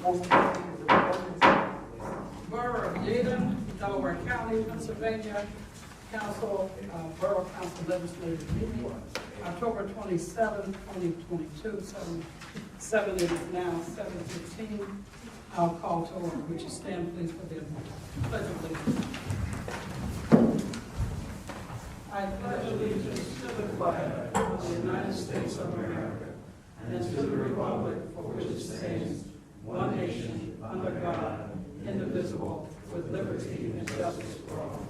Borough of Needham, Delaware County, Pennsylvania, Council, Borough Council Legislative Meeting, October 27, 2022, 7, it is now 7:15. I'll call to order. Would you stand, please, for the pledge of allegiance? I pledge allegiance to the flag of the United States of America and to the republic for which it stands, one nation, under God, indivisible, with liberty and justice for all.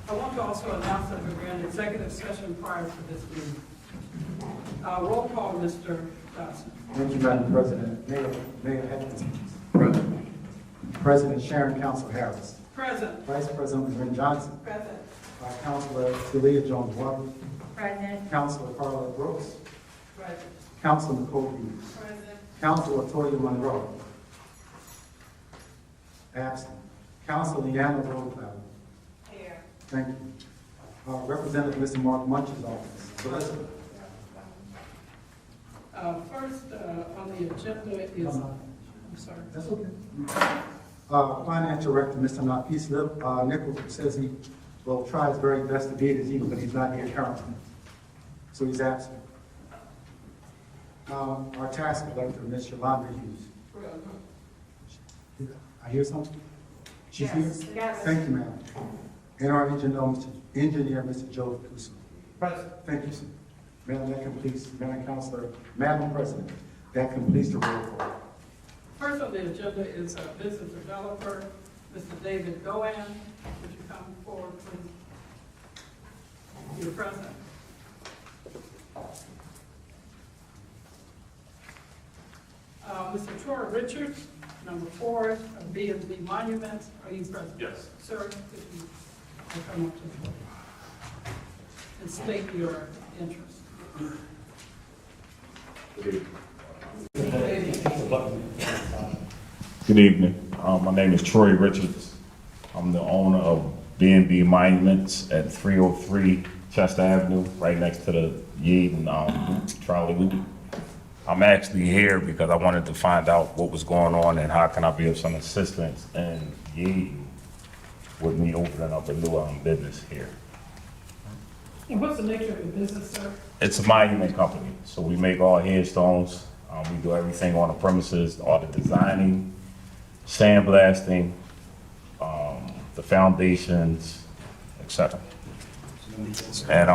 I want to also announce that we're in executive session prior to this meeting. Roll call, Mr. Johnson. Thank you, Madam President. Mayor Hempkins. Present. President Sharon Council Harris. Present. Vice President Lynn Johnson. Present. Councilor Celia Jones Waters. Present. Councilor Carla Brooks. Present. Councilor Nicole Hughes. Present. Councilor Toya Monroe. Absent. Councilor Leanna Rosebell. Here. Thank you. Representative Mr. Mark Munch's office. Solicitor. First on the agenda is, I'm sorry. That's okay. Finance Director, Mr. Nafis Nichols, says he will try his very best to be at his evening, but he's not here currently. So he's absent. Our task collector, Ms. Yolanda Hughes. I hear something? She's here? Yes. Thank you, ma'am. And our engineer, Mr. Joe Kuso. Present. Thank you, sir. Madam, that completes, Madam Councilor, Madam President, that completes the roll call. First on the agenda is business developer, Mr. David Goan. Would you come forward, please? You're present. Mr. Troy Richards, number 4, B&B Monuments. Are you present? Yes. Sir, if you will come up to the floor and state your interest. Good evening. My name is Troy Richards. I'm the owner of B&B Monuments at 303 Chester Avenue, right next to the Yeadon trolley loop. I'm actually here because I wanted to find out what was going on and how can I be of some assistance in Yeadon with me opening up a new business here. And what's the nature of your business, sir? It's a monument company, so we make all headstones. We do everything on the premises, all the designing, sandblasting, the foundations, etc. And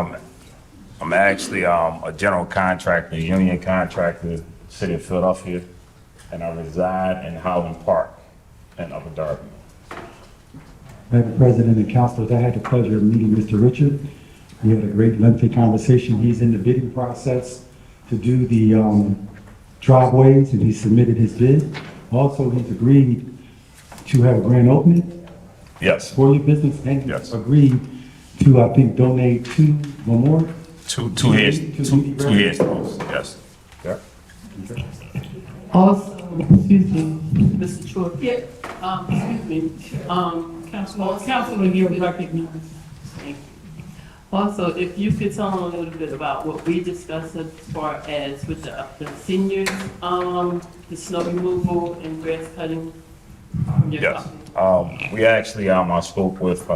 I'm actually a general contractor, union contractor, city of Philadelphia, and I reside in Highland Park in Upper Darby. Madam President and councilors, I had the pleasure of meeting Mr. Richard. We had a great lengthy conversation. He's in the bidding process to do the driveways, and he submitted his bid. Also, he's agreed to have a grand opening Yes, for your business, and Yes. agreed to, I think, donate 2 memorial. two headstones, yes. Yeah. Also, excuse me, Mr. Troy, excuse me, Councilor, you're recognized. Thank you. Also, if you could tell them a little bit about what we discussed as far as with the seniors, the snow removal and grass cutting. from your Yes. company. We actually, I spoke with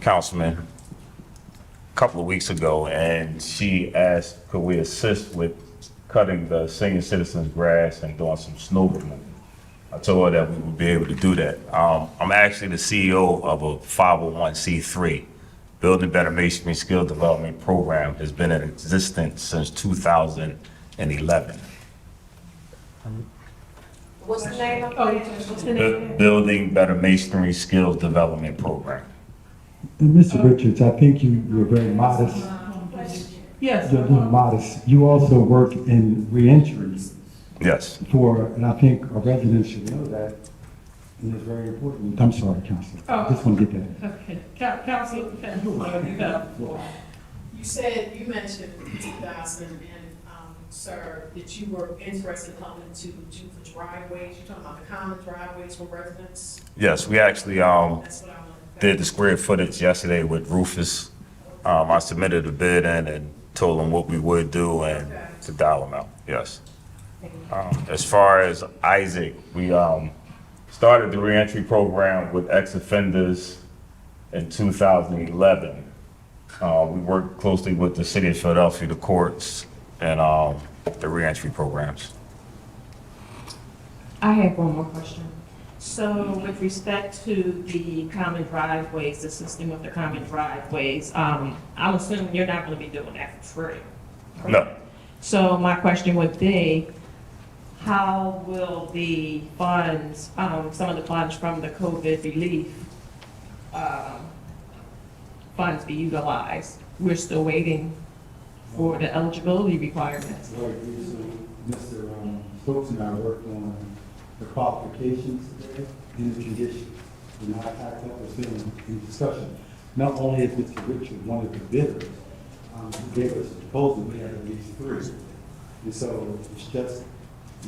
Councilman a couple of weeks ago, and she asked, could we assist with cutting the senior citizens' grass and doing some snow removal? I told her that we would be able to do that. I'm actually the CEO of a 501c3. Building Better Masonry Skill Development Program has been in existence since 2011. What's the name of it? What's the name? Building Better Masonry Skills Development Program. And Mr. Richards, I think you were very modest. Yes. You're being modest. You also work in reentry Yes. and I think our residents should know that, and it's very important. I'm sorry, Councilor. I just want to get that. Okay, Councilor, you have the floor. You mentioned 2000, and, sir, that you were interested in helping to do the driveways. You're talking about the common driveways for residents? Yes, we actually That's what I wanted to did the square footage yesterday with Rufus. I submitted a bid in and told him what we would do, and Okay. The dollar amount, yes. As far as Isaac, we started the reentry program with ex-offenders in 2011. We worked closely with the city of Philadelphia, the courts, and the reentry programs. I have one more question. So with respect to the common driveways, the system with the common driveways, I'm assuming you're not gonna be doing that for free? correct? No, So my question would be, how will the funds, some of the funds from the COVID relief, funds be utilized? We're still waiting for the eligibility requirements. Right, so Mr. Stokes and I worked on the qualifications today and the conditions. And I that was in discussion. Not only is Mr. Richard one of the bidders, who gave us a proposal, we had at least 3. And so it's just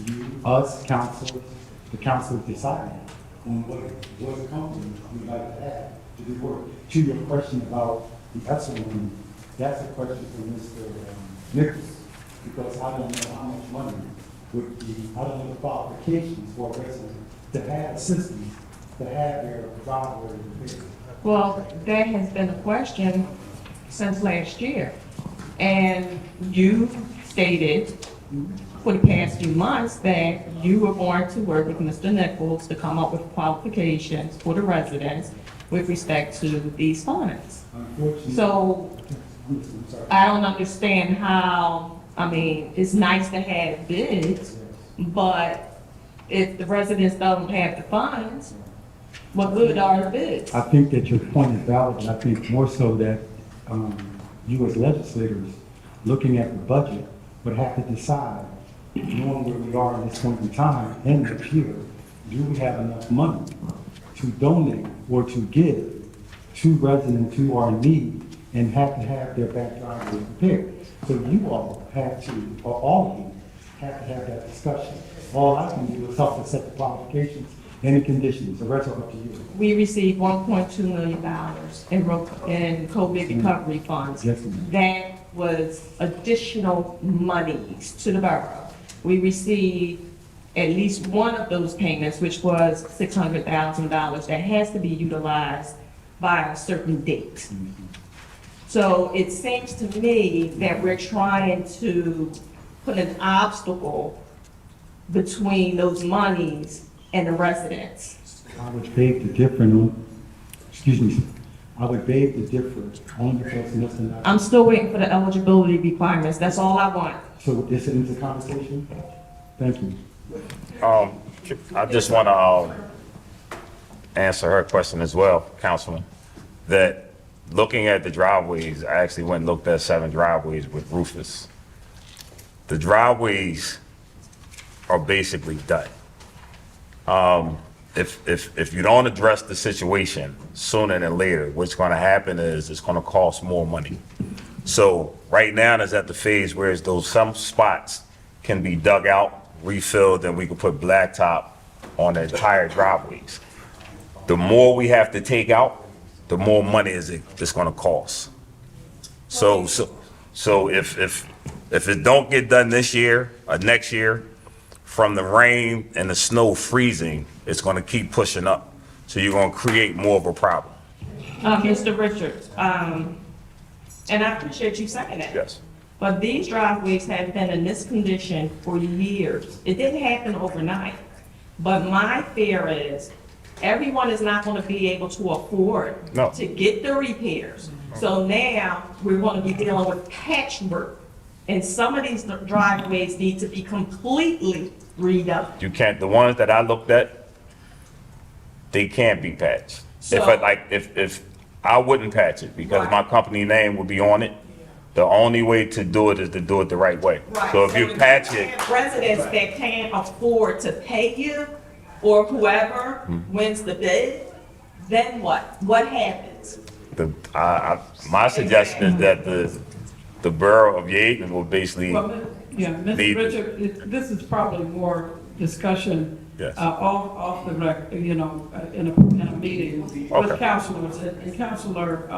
you, us, council, the council deciding on what company we'd like to add to do work. To your question about the echelon, that's a question for Mr. Nichols, because I don't know how much money would be, I don't know the qualifications for a resident to have assistance, to have their driveway repaired. Well, that has been a question since last year. And you stated for the past few months that you were going to work with Mr. Nichols to come up with qualifications for the residents with respect to these funds. Unfortunately. So I'm sorry. I don't understand how, I mean, it's nice to have bids, but if the residents don't have the funds, what good are the bids? I think that your point is valid, and I think more so that you as legislators, looking at the budget, would have to decide, knowing where we are in this point in time, and next year, do we have enough money to donate or to give to residents who are in need and have to have their back driveway repaired? So you all have to, or all of you, have to have that discussion. All I can do is help to set the qualifications and the conditions, the rest are up to you. We received $1.2 million in COVID recovery funds. Yes, ma'am. That was additional monies to the borough. We received at least one of those payments, which was $600,000, that has to be utilized by a certain date. So it seems to me that we're trying to put an obstacle between those monies and the residents. I would beg to differ on, excuse me, sir. I would beg to differ only because Mr. Knight. I'm still waiting for the eligibility requirements. That's all I want. So this ends the conversation? Thank you. I just want to answer her question as well, Councilman, that looking at the driveways, I actually went and looked at 7 driveways with Rufus. The driveways are basically done. If you don't address the situation sooner than later, what's going to happen is it's going to cost more money. So right now, it's at the phase where it's those some spots can be dug out, refilled, and we can put blacktop on the entire driveways. The more we have to take out, the more money it's going to cost. So if it don't get done this year or next year, from the rain and the snow freezing, it's going to keep pushing up. So you're going to create more of a problem. Mr. Richards, and I appreciate you saying that. Yes. But these driveways have been in this condition for years. It didn't happen overnight. But my fear is everyone is not going to be able to afford No. to get the repairs. So now we're going to be dealing with patchwork. And some of these driveways need to be completely redone. You can't, the ones that I looked at, they can't be patched. So- If I wouldn't patch it because my company name would be on it, the only way to do it is to do it the right way. So if you when patch it, have residents that can't afford to pay you, or whoever wins the bid, then what? What happens? my suggestion is that the borough of Yaden will basically, Well, yeah, Mr. Need- Richard, this is probably more discussion Yes. off the record, in a meeting with Okay. councilors. And Councilor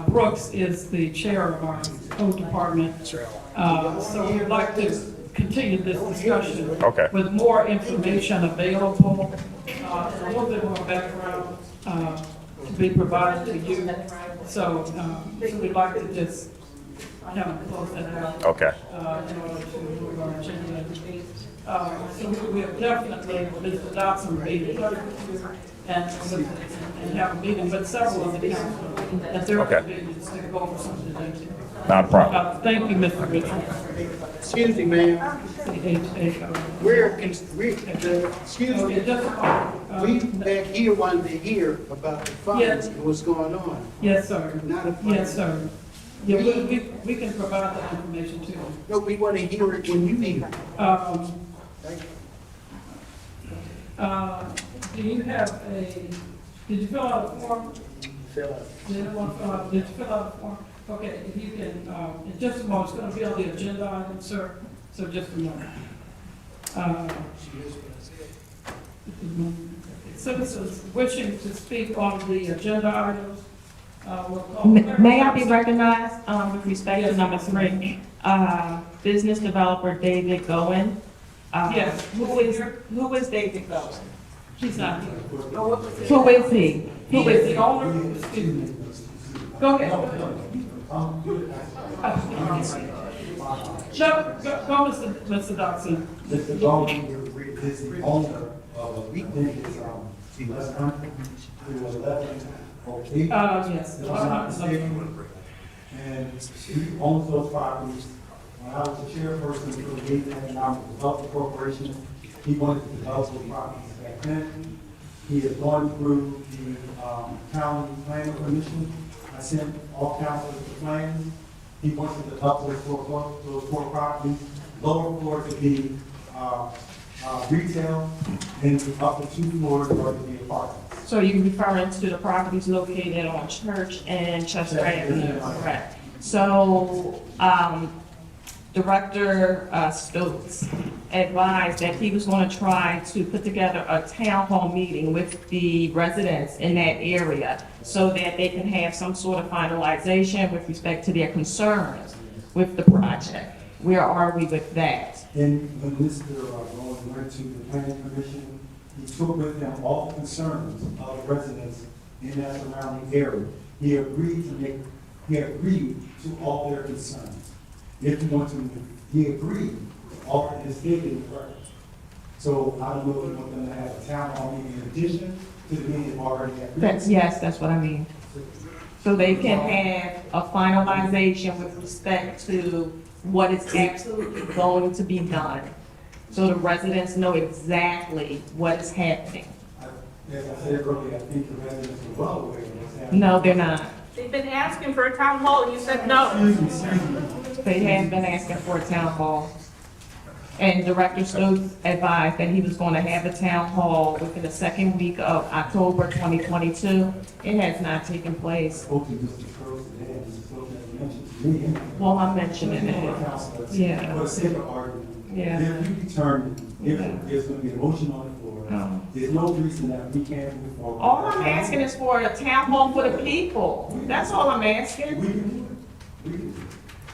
Brooks is the chair of our code department. So we'd like to continue this discussion. Okay. With more information available, a little bit more background, to be provided to you. So, we'd like to just kind of close that out. Okay. In order to move our agenda. So we have definitely, Mr. Dobson will be here and have a meeting with several of the council at their Okay. convenience to go over something today. Not a problem. Thank you, Mr. Richard. Excuse me, ma'am, excuse Okay, me, just, we back here wanted to hear about the Yes. funds and what's going on. yes, sir. Not a fund. Yes, sir. Yeah, we can provide that information to you. No, we want to hear it when you hear it. Thank you. Do you have did you fill out a form? Fill out. Did you fill out a form? Okay, if you can, in just a moment, it's gonna be on the agenda item, sir, so just a moment. Citizens wishing to speak on the agenda items, will call. May I be recognized, with respect to number 3? Business developer David Goen. Yes. Who is David Goen? He's not here. Who is he? He is the owner, excuse me. Go ahead. Go, Mr. Dodson. Mr. Goldman is the owner of, I think it's, 1100 to 11 Oak. Yes. If I'm not mistaken. And he owns those properties. When I was the chairperson for the Dayton Economic Development Corporation, he wanted to develop those properties back then. He has gone through the county planning commission. I sent all councilors the plans. He wants to develop those four properties. Lower floor to be retail, and up to 2 floors are to be apartments. So you're referring to the properties located on Church and Chester Avenue, correct? So, Director Stokes advised that he was going to try to put together a town hall meeting with the residents in that area so that they can have some sort of finalization with respect to their concerns with the project. Where are we with that? And when Mr. Goins went to the planning commission, he took with him all the concerns of the residents in that surrounding area. He agreed to all their concerns. If you want to, he agreed to all of his stated records. So I don't know if you want them to have a town hall meeting in addition to the meeting they've already had. Yes, that's what I mean. So they can have a finalization with respect to what is absolutely going to be done. So the residents know exactly what is happening. As I said earlier, I think the residents are well aware of what's happening. No, they're not. They've been asking for a town hall, and you said no. They have been asking for a town hall. And Director Stokes advised that he was going to have a town hall within the second week of October 2022. It has not taken place. Spoke to Mr. Curls today, and Mr. Curls has mentioned to me. Well, I'm mentioning it. Yeah. For the sake of argument. Yeah. If you determine, if there's going to be a motion on the floor, No. there's no reason that we can't move forward. All I'm asking is for a town hall for the people. That's all I'm asking. We can do it. We can do it.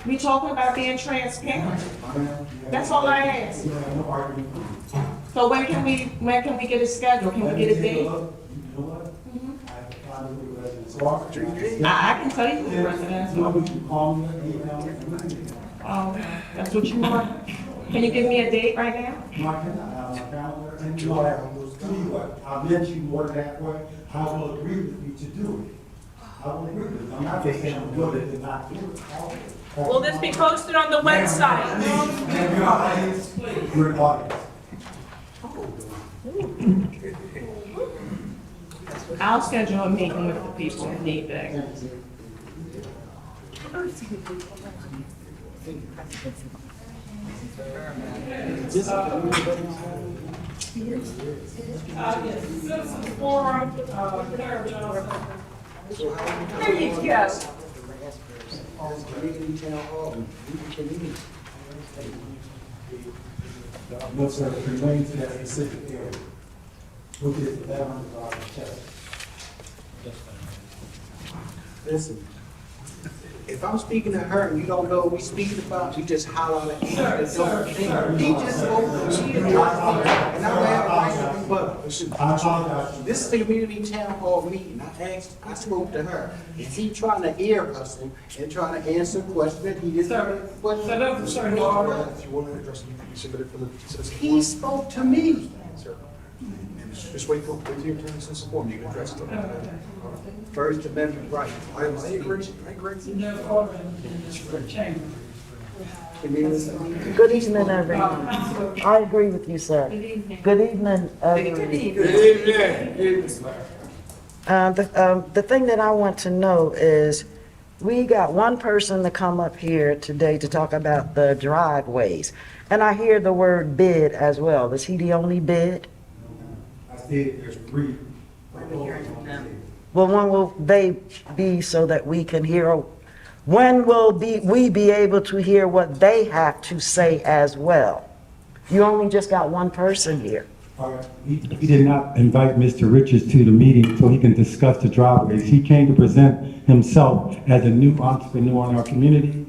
We talking about being transparent. That's all I ask. We have no argument. So when can we get a schedule? Can we get a date? You know what? I have to find out who the residents are. I can tell you who the residents You are. know, you can call me, email me. Oh, that's what you want? Can you give me a date right now? My calendar, and you know, tell you what, I met you more than halfway, I will agree with you to do it. I will agree with you. I'm not just saying I'm good at it, not do it. Will this be posted on the website? And your audience, your audience. I'll schedule a meeting with the people if need be. Yes, Citizens Forum, Claire Johnson. There you go. No, sir, it remains in that specific area, which is $1,100 check. Listen, if I'm speaking to her and you don't know what we speaking about, you just holler at me. He just spoke, she interrupted me, and I don't have a right to rebuttal. I apologize. This is a community town hall meeting. I spoke to her. Is he trying to ear hustle and trying to answer questions that he didn't? Sir, so that's a certain order. If you want to address it, you can submit it for the citizen. He spoke to me. Sir. Just wait for your turn to citizen forum, you can address it. First Amendment right. I agree. There's order in the chamber. Good evening, everyone. I agree with you, sir. Good evening, everyone. The thing that I want to know is, we got one person to come up here today to talk about the driveways. And I hear the word bid as well. Is he the only bid? I said there's 3. Well, when will they be so that we can hear? When will we be able to hear what they have to say as well? You only just got one person here. He did not invite Mr. Richards to the meeting so he can discuss the driveways. He came to present himself as a new entrepreneur in our community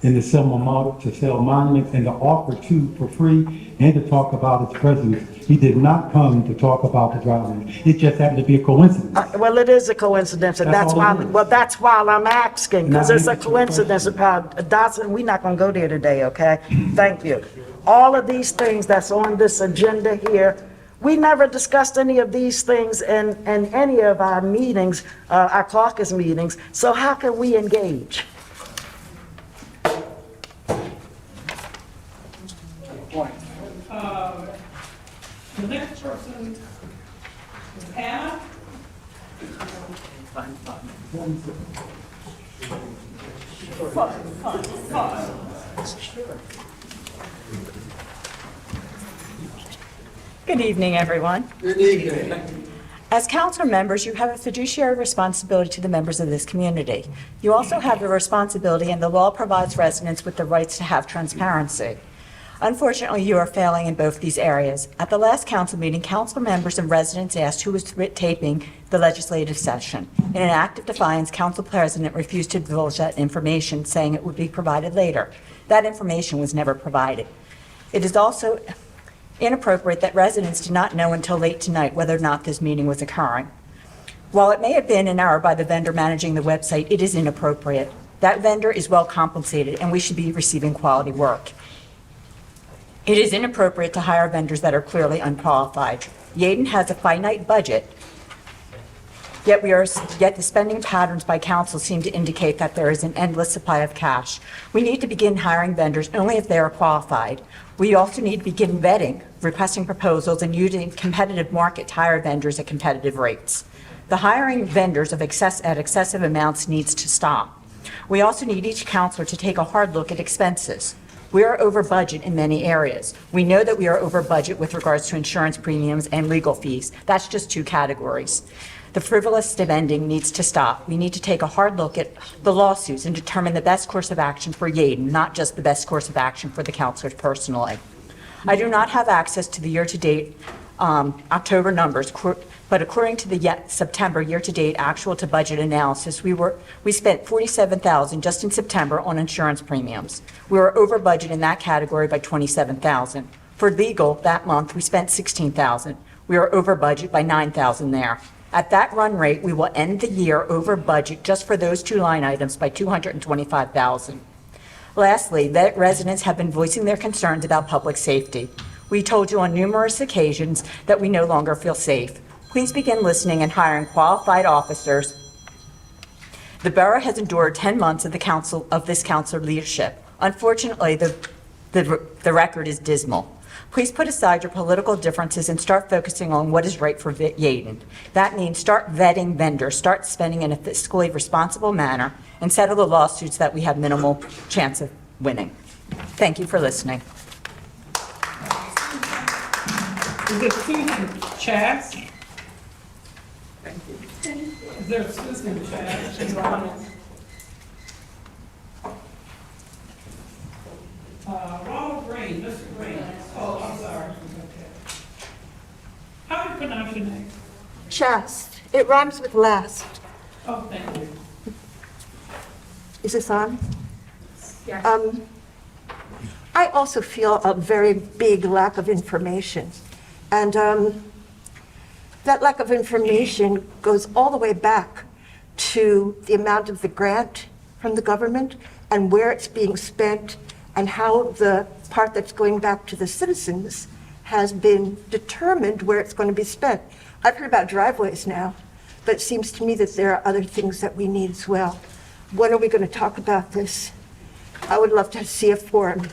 and to sell monuments and to offer two for free and to talk about its presence. He did not come to talk about the driveways. It just happened to be a coincidence. Well, it is a coincidence, and That's that's all why, it is. well, that's why I'm asking, because Now, it's a answer your coincidence about Dawson. We're not gonna go there today, okay? Thank you. All of these things that's on this agenda here, we never discussed any of these things in any of our meetings, our caucus meetings, so how can we engage? The next person is Anna. Good evening, everyone. Good evening. As council members, you have a fiduciary responsibility to the members of this community. You also have the responsibility, and the law provides residents with the rights to have transparency. Unfortunately, you are failing in both these areas. At the last council meeting, council members and residents asked who was taping the legislative session. In an act of defiance, council president refused to divulge that information, saying it would be provided later. That information was never provided. It is also inappropriate that residents did not know until late tonight whether or not this meeting was occurring. While it may have been an error by the vendor managing the website, it is inappropriate. That vendor is well compensated, and we should be receiving quality work. It is inappropriate to hire vendors that are clearly unqualified. Yaden has a finite budget, yet the spending patterns by council seem to indicate that there is an endless supply of cash. We need to begin hiring vendors only if they are qualified. We also need to begin vetting, requesting proposals, and using competitive market to hire vendors at competitive rates. The hiring vendors at excessive amounts needs to stop. We also need each councilor to take a hard look at expenses. We are over budget in many areas. We know that we are over budget with regards to insurance premiums and legal fees. That's just 2 categories. The frivolous spending needs to stop. We need to take a hard look at the lawsuits and determine the best course of action for Yaden, not just the best course of action for the councilors personally. I do not have access to the year-to-date October numbers, but according to the September year-to-date actual to budget analysis, we spent $47,000 just in September on insurance premiums. We were over budget in that category by $27,000. For legal, that month, we spent $16,000. We were over budget by $9,000 there. At that run rate, we will end the year over budget just for those 2 line items by $225,000. Lastly, that residents have been voicing their concerns about public safety. We told you on numerous occasions that we no longer feel safe. Please begin listening and hiring qualified officers. The borough has endured 10 months of this council leadership. Unfortunately, the record is dismal. Please put aside your political differences and start focusing on what is right for Yaden. That means start vetting vendors, start spending in a fiscally responsible manner, and settle the lawsuits that we have minimal chance of winning. Thank you for listening. Is it Susan Chaz? Is there Susan Chaz? Ronald Green, Mr. Green. Oh, I'm sorry. Okay. How do you pronounce your name? Chast. It rhymes with last. Oh, thank you. Is this on? Yes. I also feel a very big lack of information. And that lack of information goes all the way back to the amount of the grant from the government and where it's being spent and how the part that's going back to the citizens has been determined where it's going to be spent. I've heard about driveways now, but it seems to me that there are other things that we need as well. When are we going to talk about this? I would love to see a forum.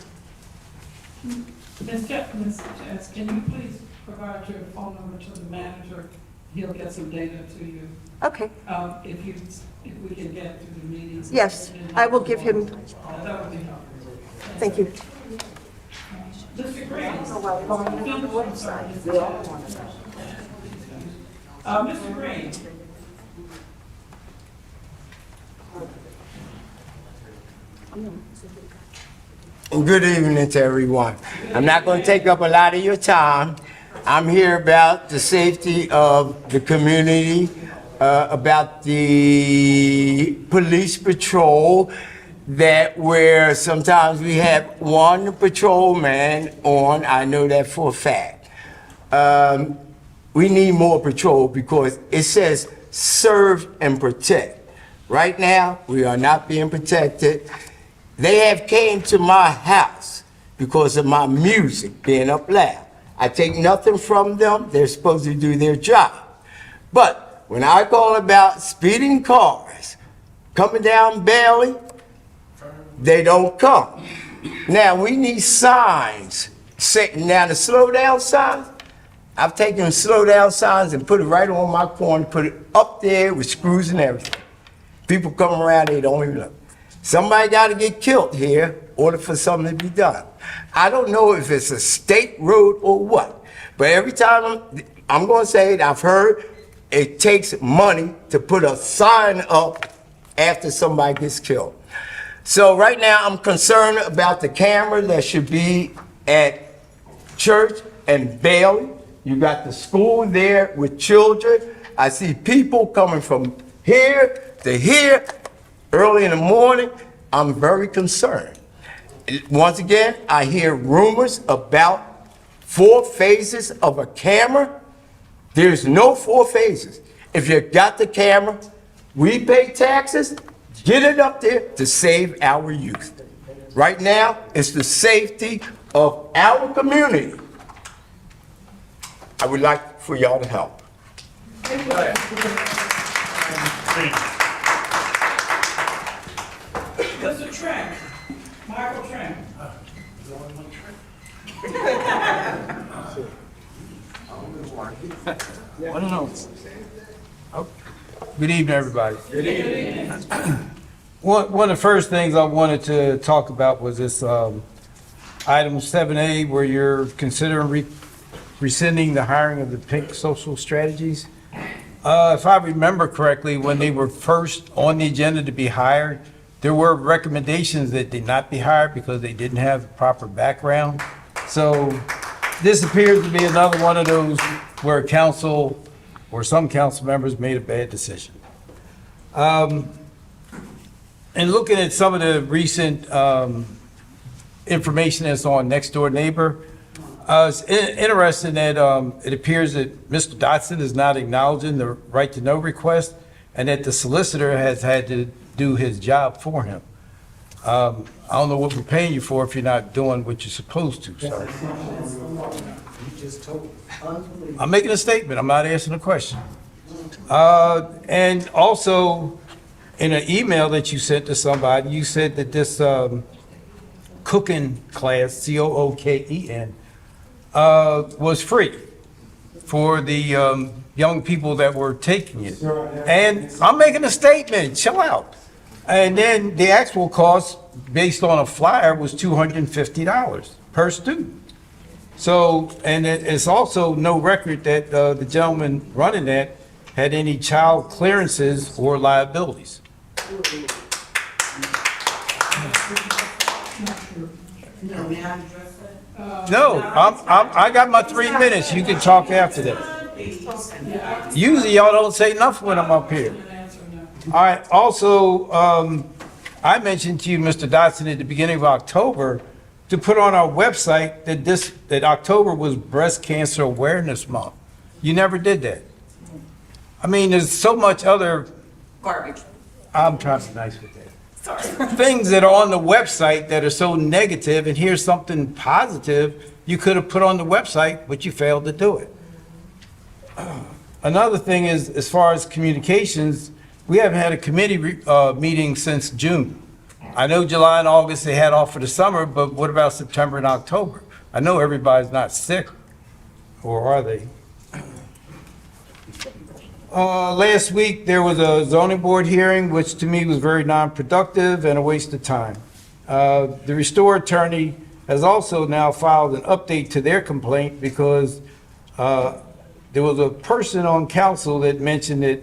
Ms. Jess, can you please provide your phone number to the manager? He'll get some data to you. Okay, If we can get through the meetings. yes, I will give him, That would be helpful. thank you. Mr. Green. Mr. Green. Good evening to everyone. I'm not going to take up a lot of your time. I'm here about the safety of the community, about the police patrol, that where sometimes we have one patrolman on, I know that for a fact. We need more patrol because it says serve and protect. Right now, we are not being protected. They have came to my house because of my music being up loud. I take nothing from them. They're supposed to do their job. But when I call about speeding cars coming down Bailey, they don't come. Now, we need signs. Now, the slow down signs, I've taken slow down signs and put it right on my corner, put it up there with screws and everything. People come around, they don't even look. Somebody got to get killed here in order for something to be done. I don't know if it's a state road or what, but every time I'm going to say it, I've heard it takes money to put a sign up after somebody gets killed. So right now I'm concerned about the camera that should be at Church and Bailey. You got the school there with children. I see people coming from here to here early in the morning. I'm very concerned. Once again, I hear rumors about 4 phases of a camera. There's no 4 phases. If you got the camera, we pay taxes, get it up there to save our youth. Right now, it's the safety of our community. I would like for y'all to help. Mr. Trent, Michael Trent. Good evening, everybody. Good evening. One of the first things I wanted to talk about was this item 7A, where you're considering rescinding the hiring of the Pink Social Strategies. If I remember correctly, when they were first on the agenda to be hired, there were recommendations that they not be hired because they didn't have the proper background. So this appears to be another one of those where council or some council members made a bad decision. And looking at some of the recent information that's on Next Door Neighbor, it's interesting that it appears that Mr. Dotson is not acknowledging the right to know request and that the solicitor has had to do his job for him. I don't know what we're paying you for if you're not doing what you're supposed to, sir. I'm making a statement, I'm not answering a question. And also, in an email that you sent to somebody, you said that this cooking class, C-O-O-K-E-N, was free for the young people that were taking it. And I'm making a statement, chill out. And then the actual cost, based on a flyer, was $250 per student. So, and it's also no record that the gentleman running that had any child clearances or liabilities. No, I got my 3 minutes. You can talk after that. Usually y'all don't say nothing when I'm up here. All right, also, I mentioned to you, Mr. Dotson, at the beginning of October, to put on our website that October was Breast Cancer Awareness Month. You never did that. I mean, there's so much other, Garbage. I'm trying to be nice with that. Things that are on the website that are so negative, and here's something positive you could have put on the website, but you failed to do it. Another thing is, as far as communications, we haven't had a committee meeting since June. I know July and August they had off for the summer, but what about September and October? I know everybody's not sick, or are they? Last week, there was a zoning board hearing, which to me was very non-productive and a waste of time. The Restore attorney has also now filed an update to their complaint because there was a person on council that mentioned that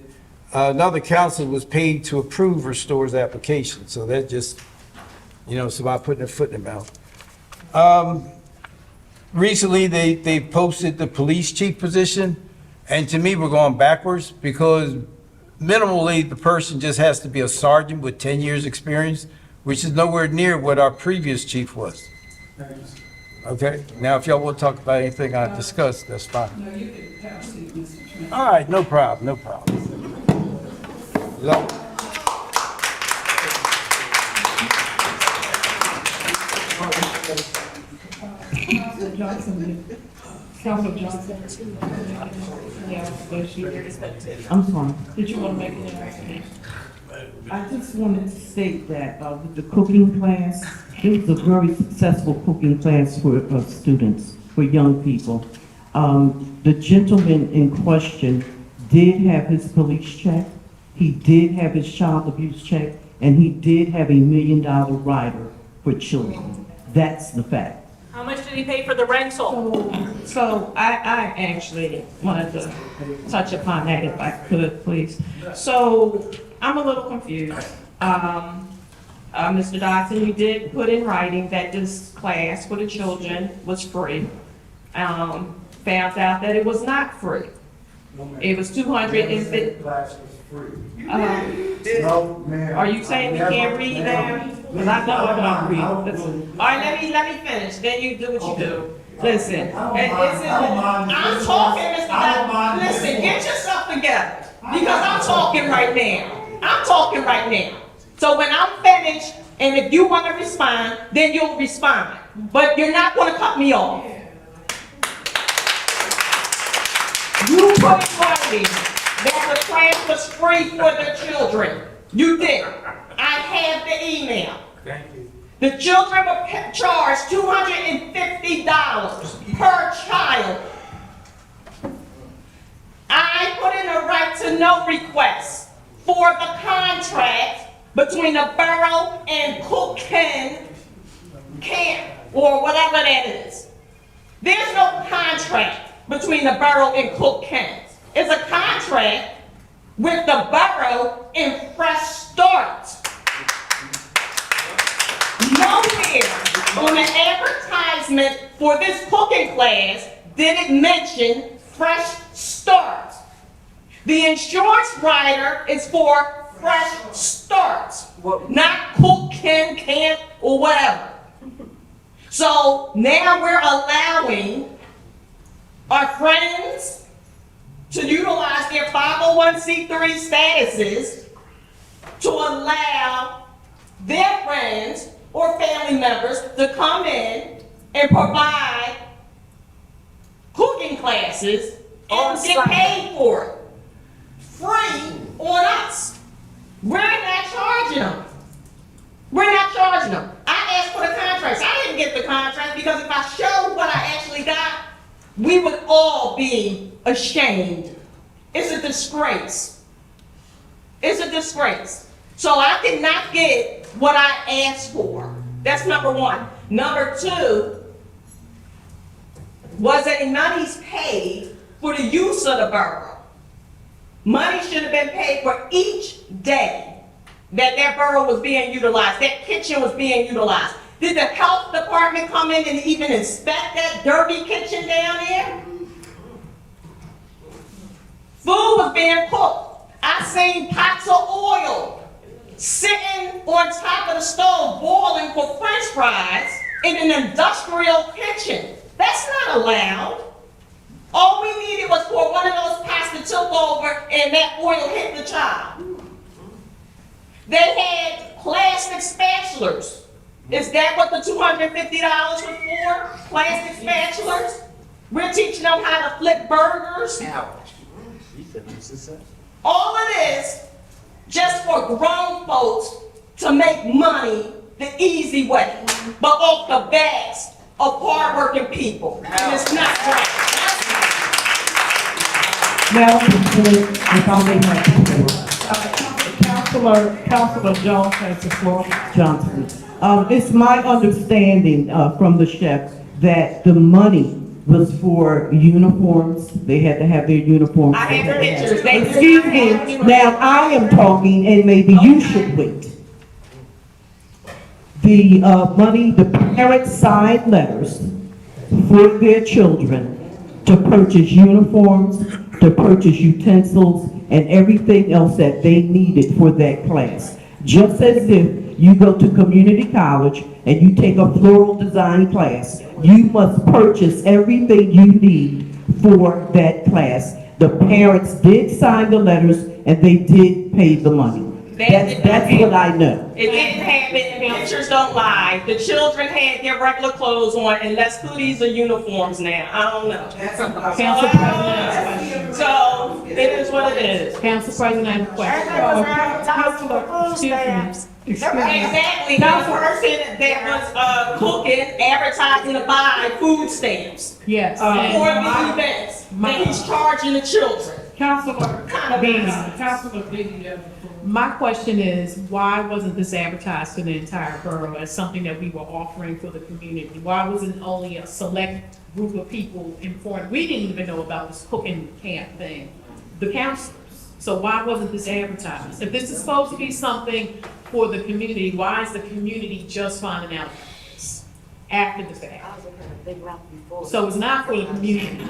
another council was paid to approve Restore's application. So that just, somebody putting their foot in their mouth. Recently, they posted the police chief position. And to me, we're going backwards because minimally, the person just has to be a sergeant with 10 years experience, which is nowhere near what our previous chief was. Okay, now if y'all want to talk about anything I discussed, that's fine. No, you can have a seat, Mr. Trent. All right, no problem, no problem. Councilor Johnson. Councilor Johnson. I'm sorry. Did you want to make an announcement? I just wanted to state that with the cooking class, it was a very successful cooking class for students, for young people. The gentleman in question did have his police check, he did have his child abuse check, and he did have $1 million rider for children. That's the fact. How much did he pay for the rental? So I actually wanted to touch upon that if I could, please. So I'm a little confused. Mr. Dodson, you did put in writing that this class for the children was free. Found out that it was not free. It was 250. Class was free. No, are you saying we can't read them? Because I know I don't read. Listen. All right, let me finish. Then you do what you do. Listen, I'm talking, Mr. Dodson. Listen, get yourself together. Because I'm talking right now. I'm talking right now. So when I'm finished, and if you want to respond, then you'll respond. But you're not going to cut me off. You put in writing that the class was free for the children. You did. I have the email. Thank you. The children were charged $250 per child. I put in a right to know request for the contract between the borough and Cook Camp, or whatever that is. There's no contract between the borough and Cook Camp. It's a contract with the borough and Fresh Start. Nowhere on the advertisement for this cooking class did it mention Fresh Start. The insurance rider is for Fresh Start, not Cook Camp or whatever. So now we're allowing our friends to utilize their 501c3 statuses to allow their friends or family members to come in and provide cooking classes and get paid for it. Free on us. We're not charging them. We're not charging them. I asked for the contracts. I didn't get the contract because if I showed what I actually got, we would all be ashamed. It's a disgrace. It's a disgrace. So I did not get what I asked for. That's number one. Number two, was any monies paid for the use of the borough? Money should have been paid for each day that borough was being utilized, that kitchen was being utilized. Did the health department come in and even inspect that dirty kitchen down there? Food was being cooked. I seen pots of oil sitting on top of the stove boiling for french fries in an industrial kitchen. That's not allowed. All we needed was for one of those pots to tilt over and that oil hit the child. They had plastic spatulas. Is that what the $250 was for? Plastic spatulas? We're teaching them how to flip burgers. All of this just for grown folks to make money the easy way, but off the backs of hardworking people. And it's not right. Madam President, if I may have the floor. Councilor Jones has the floor. Johnson. It's my understanding from the chef that the money was for uniforms. They had to have their uniforms. I have pictures. Excuse me. Now, I am talking, and maybe you should wait. The money, the parents signed letters for their children to purchase uniforms, to purchase utensils, and everything else that they needed for that class. Just as if you go to community college and you take a floral design class, you must purchase everything you need for that class. The parents did sign the letters and they did pay the money. That's what I know. It didn't happen. Pictures don't lie. The children had their regular clothes on, unless hoodies or uniforms now. I don't know. Council President. So, it is what it is. Council President, I have a question. Exactly. The person that was cooking, advertising to buy food stamps. Yes. For the events. And he's charging the children. Councilor Beatty, my question is, why wasn't this advertised to the entire borough as something that we were offering for the community? Why wasn't only a select group of people informed? We didn't even know about this cooking camp thing, the counselors. So why wasn't this advertised? If this is supposed to be something for the community, why is the community just finding out about this after the fact? So it's not for the community.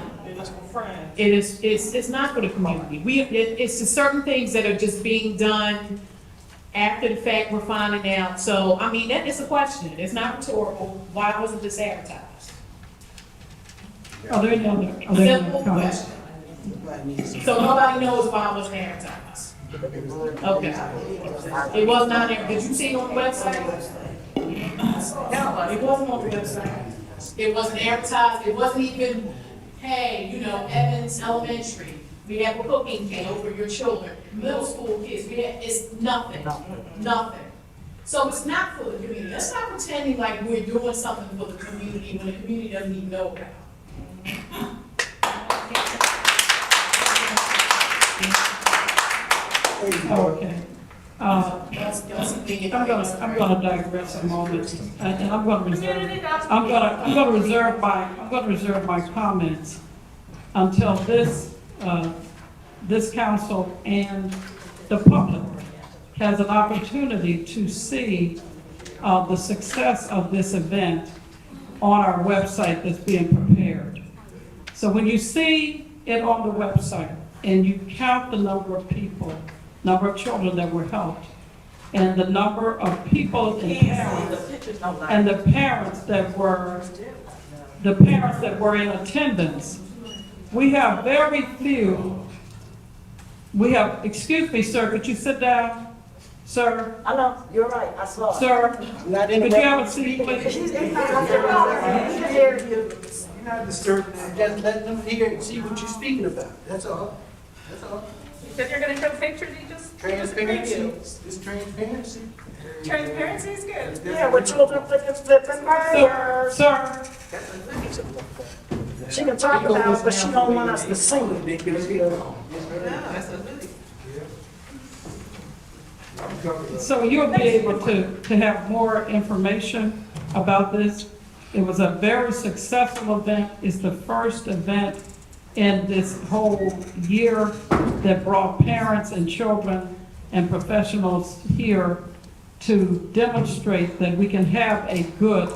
It's not for the community. It's just certain things that are just being done after the fact we're finding out. So, I mean, that is a question. It's not rhetorical. Why wasn't this advertised? Are there any other Simple comments? question. So nobody knows why it wasn't advertised? Okay. It was not, did you see it on the website? No, it wasn't on the website. It wasn't advertised. It wasn't even, hey, you know, Evans Elementary, we have a cooking camp for your children. Middle school kids, it's nothing, nothing. So it's not for the community. Let's not pretending like we're doing something for the community when the community doesn't even know about it. Okay. I'm gonna digress a moment, and I'm gonna reserve my comments until this council and the public has an opportunity to see the success of this event on our website that's being prepared. So when you see it on the website and you count the number of people, number of children that were helped, and the number of people and the parents that were in attendance, we have very few. Excuse me, sir, could you sit down? Sir? I know, you're right, I saw it. Sir, could you have a seat, please? You're not disturbing them, just let them hear and see what you're speaking about, that's all. That's all. Because you're gonna show pictures, you just. Transparency, it's transparency. Transparency is good. Yeah, with children flipping burgers. Sir, She can talk about it, but she don't want us to see it. so you'll be able to have more information about this. It was a very successful event. It's the first event in this whole year that brought parents and children and professionals here to demonstrate that we can have a good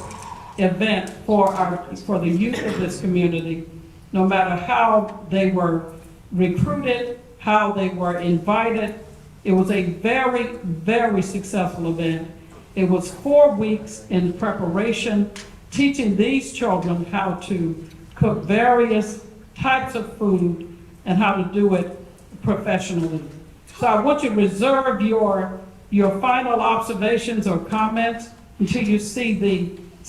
event for the youth of this community, no matter how they were recruited, how they were invited. It was a very, very successful event. It was 4 weeks in preparation, teaching these children how to cook various types of food and how to do it professionally. So I want you to reserve your final observations or comments until you see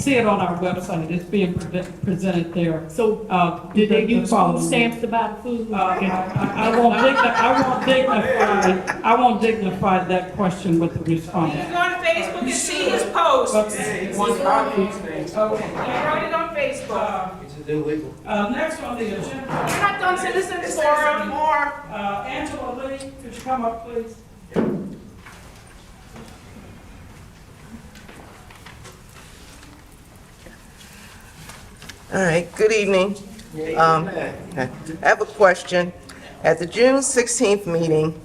it on our website. It's being presented there. So, did they use food stamps to buy the food? I won't dignify that question with the response. You can go on Facebook and see his post. Okay. You wrote it on Facebook. Next on the agenda. We're not done citizens forum or. Angela Lee, could you come up, please? All right, good evening. I have a question. At the June 16th meeting,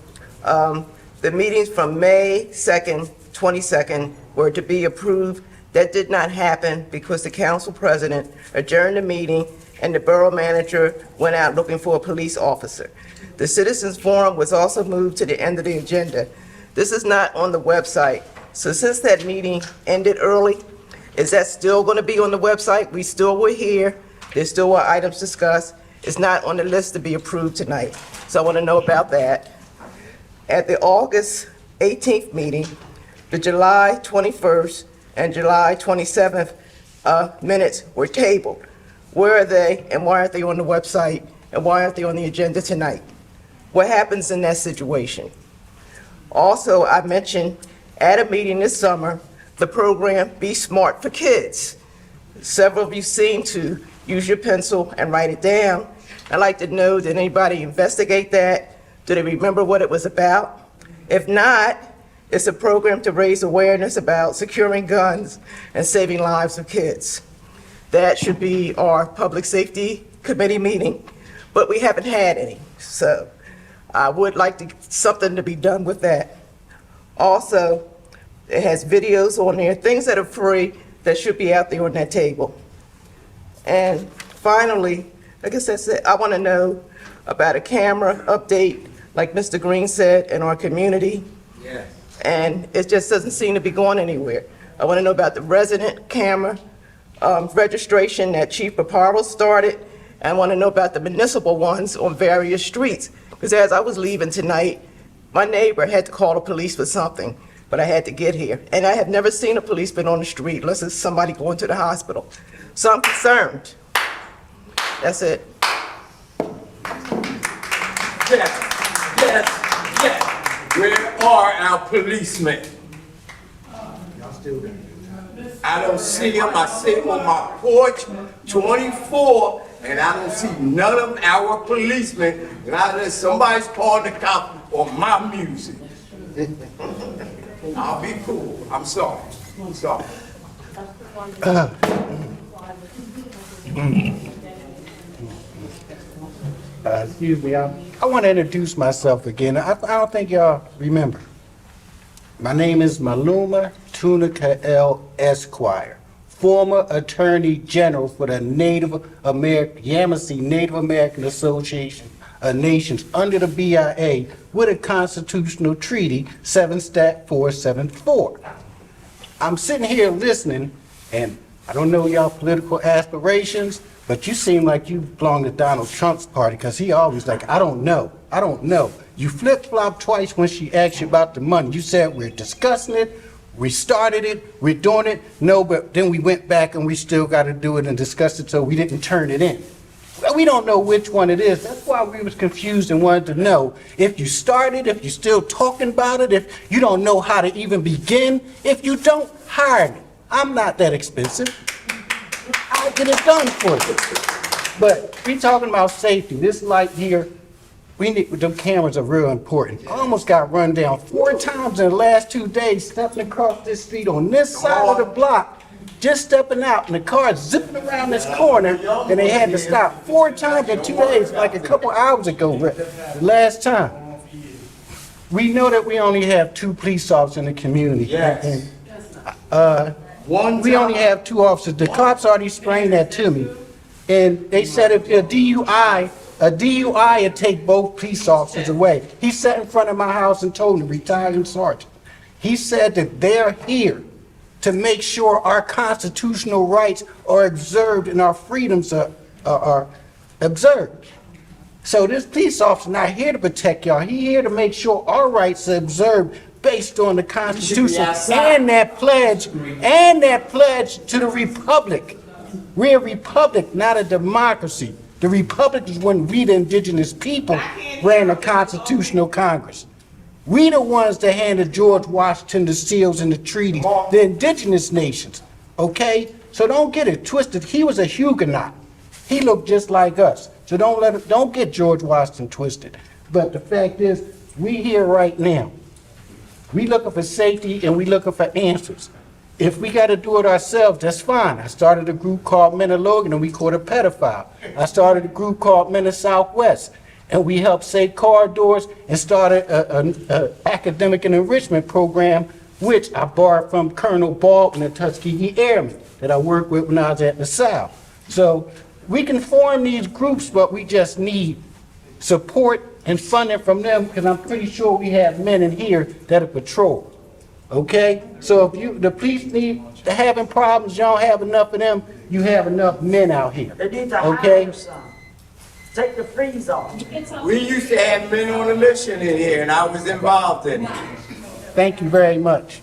the meetings from May 2nd, 22nd were to be approved. That did not happen because the council president adjourned the meeting and the borough manager went out looking for a police officer. The citizens forum was also moved to the end of the agenda. This is not on the website. So since that meeting ended early, is that still going to be on the website? We still were here. There still were items discussed. It's not on the list to be approved tonight. So I want to know about that. At the August 18th meeting, the July 21st and July 27th minutes were tabled. Where are they and why aren't they on the website and why aren't they on the agenda tonight? What happens in that situation? Also, I mentioned at a meeting this summer, the program Be Smart for Kids. Several of you seem to use your pencil and write it down. I'd like to know, did anybody investigate that? Do they remember what it was about? If not, it's a program to raise awareness about securing guns and saving lives of kids. That should be our Public Safety Committee meeting, but we haven't had any. So I would like something to be done with that. Also, it has videos on there, things that are free that should be out there on that table. And finally, I guess that's it. I want to know about a camera update, like Mr. Green said, in our community. Yes. And it just doesn't seem to be going anywhere. I want to know about the resident camera registration that Chief Paparo started. And I want to know about the municipal ones on various streets. Because as I was leaving tonight, my neighbor had to call the police for something, but I had to get here. And I have never seen a policeman on the street unless it's somebody going to the hospital. So I'm concerned. That's it. Yes. Where are our policemen? I don't see them. I see them on my porch, 24, and I don't see none of our policemen. And I let somebody's calling the cop on my music. I'll be cool. I'm sorry. I'm sorry. Excuse me, I want to introduce myself again. I don't think y'all remember. My name is Maluma Tunakael Esquire, former Attorney General for the Yamasee Native American Association of Nations under the BIA with a constitutional treaty, 7 Stat 474. I'm sitting here listening, and I don't know y'all political aspirations, but you seem like you belong to Donald Trump's party, because he always like, I don't know. You flip-flopped twice when she asked you about the money. You said we're discussing it, we started it, we're doing it. No, but then we went back and we still got to do it and discuss it, so we didn't turn it in. Well, we don't know which one it is. That's why we was confused and wanted to know if you started, if you're still talking about it, if you don't know how to even begin. If you don't, hire me. I'm not that expensive. I'll get it done for you. But we talking about safety. This light here, them cameras are real important. I almost got run down 4 times in the last 2 days stepping across this street on this side of the block, just stepping out, and the car zipping around this corner, and they had to stop 4 times in 2 days, like a couple hours ago, the last time. We know that we only have 2 police officers in the community. Yes. We only have 2 officers. The cops already explained that to me. And they said if a DUI a DUI and take both police officers away. He sat in front of my house and told me, retired sergeant. He said that they're here to make sure our constitutional rights are observed and our freedoms are observed. So this police officer not here to protect y'all. He here to make sure our rights are observed based on the Constitution and that pledge to the Republic. We're a republic, not a democracy. The Republic is when we, the indigenous people, ran a constitutional Congress. We the ones that handed George Washington the seals and the treaties, the indigenous nations, okay? So don't get it twisted. He was a Huguenot. He looked just like us. So don't get George Washington twisted. But the fact is, we here right now. We looking for safety and we looking for answers. If we got to do it ourselves, that's fine. I started a group called Men of Logan and we caught a pedophile. I started a group called Men of Southwest and we helped save corridors and started an academic and enrichment program, which I borrowed from Colonel Baldwin and Tuskegee Airmen that I worked with when I was at the South. So we can form these groups, but we just need support and funding from them because I'm pretty sure we have men in here that are patrol. Okay? So if the police they're having problems, you don't have enough of them, you have enough men out here. They need to Okay? hire some. Take the freeze off. We used to have men on a mission in here, and I was involved in it. Thank you very much.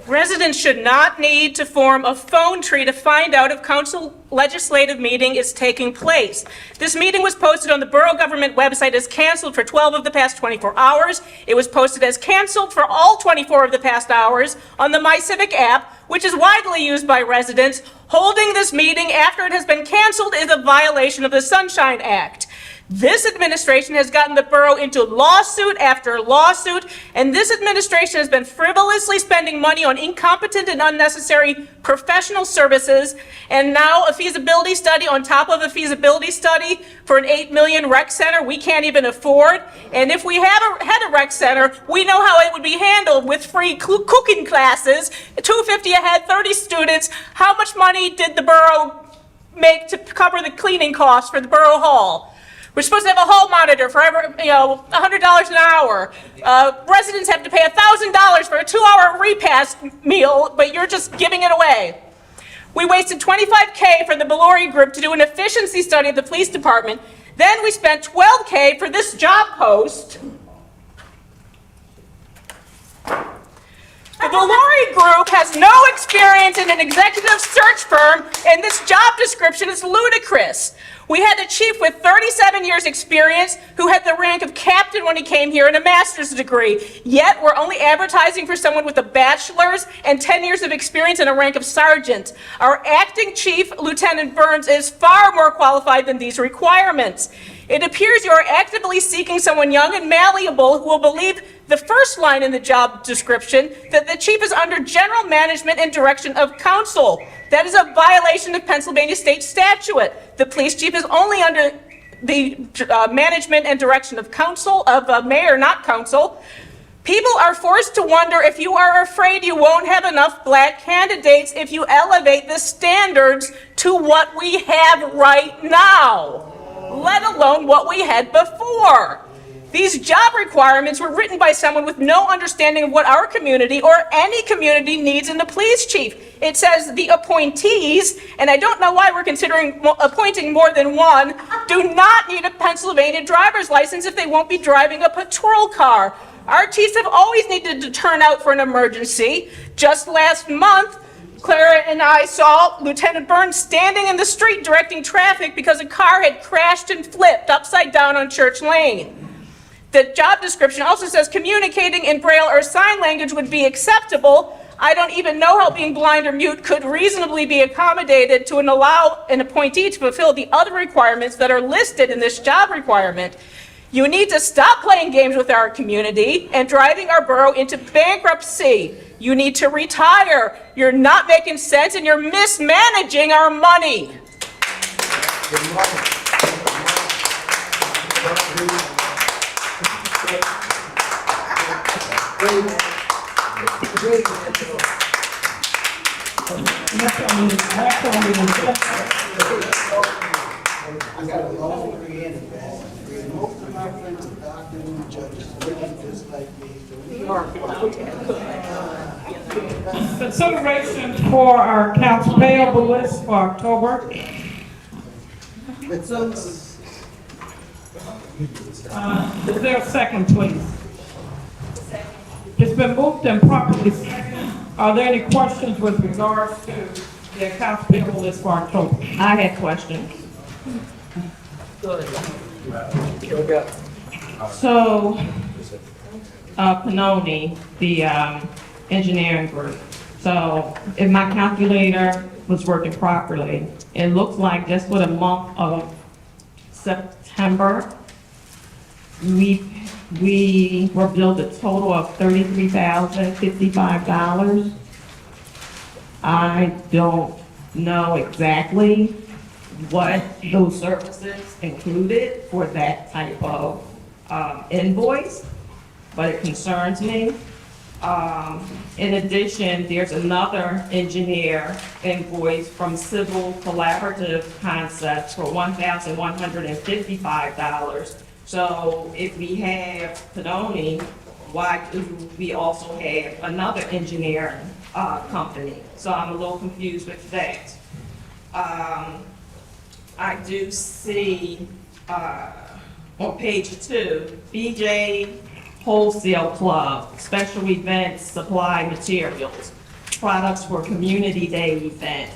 Residents should not need to form a phone tree to find out if council legislative meeting is taking place. This meeting was posted on the borough government website as canceled for 12 of the past 24 hours. It was posted as canceled for all 24 of the past hours on the MyCivic app, which is widely used by residents. Holding this meeting after it has been canceled is a violation of the Sunshine Act. This administration has gotten the borough into lawsuit after lawsuit, and this administration has been frivolously spending money on incompetent and unnecessary professional services, and now a feasibility study on top of a feasibility study for an $8 million rec center we can't even afford. And if we had a rec center, we know how it would be handled with free cooking classes, $250 a head, 30 students. How much money did the borough make to cover the cleaning costs for the borough hall? We're supposed to have a hall monitor for $100 an hour. Residents have to pay $1,000 for a 2-hour repast meal, but you're just giving it away. We wasted $25K for the Bellori Group to do an efficiency study of the police department. Then we spent $12K for this job post. The Bellori Group has no experience in an executive search firm, and this job description is ludicrous. We had a chief with 37 years experience who had the rank of captain when he came here and a master's degree. Yet we're only advertising for someone with a bachelor's and 10 years of experience and a rank of sergeant. Our acting chief, Lieutenant Burns, is far more qualified than these requirements. It appears you are actively seeking someone young and malleable who will believe the first line in the job description, that the chief is under general management and direction of council. That is a violation of Pennsylvania state statute. The police chief is only under the management and direction of council, of mayor, not council. People are forced to wonder if you are afraid you won't have enough black candidates if you elevate the standards to what we have right now, let alone what we had before. These job requirements were written by someone with no understanding of what our community or any community needs in the police chief. It says the appointees, and I don't know why we're considering appointing more than one, do not need a Pennsylvania driver's license if they won't be driving a patrol car. Our chiefs have always needed to turn out for an emergency. Just last month, Clara and I saw Lieutenant Burns standing in the street directing traffic because a car had crashed and flipped upside down on Church Lane. The job description also says communicating in Braille or sign language would be acceptable. I don't even know how being blind or mute could reasonably be accommodated to allow an appointee to fulfill the other requirements that are listed in this job requirement. You need to stop playing games with our community and driving our borough into bankruptcy. You need to retire. You're not making sense and you're mismanaging our money. Most of my friends are doctors and judges, they're just like me. Consideration for our accounts payable list for October. Is there a second, please? It's been moved and properly seconded. Are there any questions with regards to the accounts payable list for October? I had questions. So, Panoni, the engineering group. So, if my calculator was working properly, it looks like just for the month of September, we were billed a total of $33,055. I don't know exactly what those services included for that type of invoice, but it concerns me. In addition, there's another engineer invoice from Civil Collaborative Concepts for $1,155. So if we have Panoni, why do we also have another engineering company? So I'm a little confused with that. I do see on page 2, BJ Wholesale Club, special events, supply materials, products for Community Day event,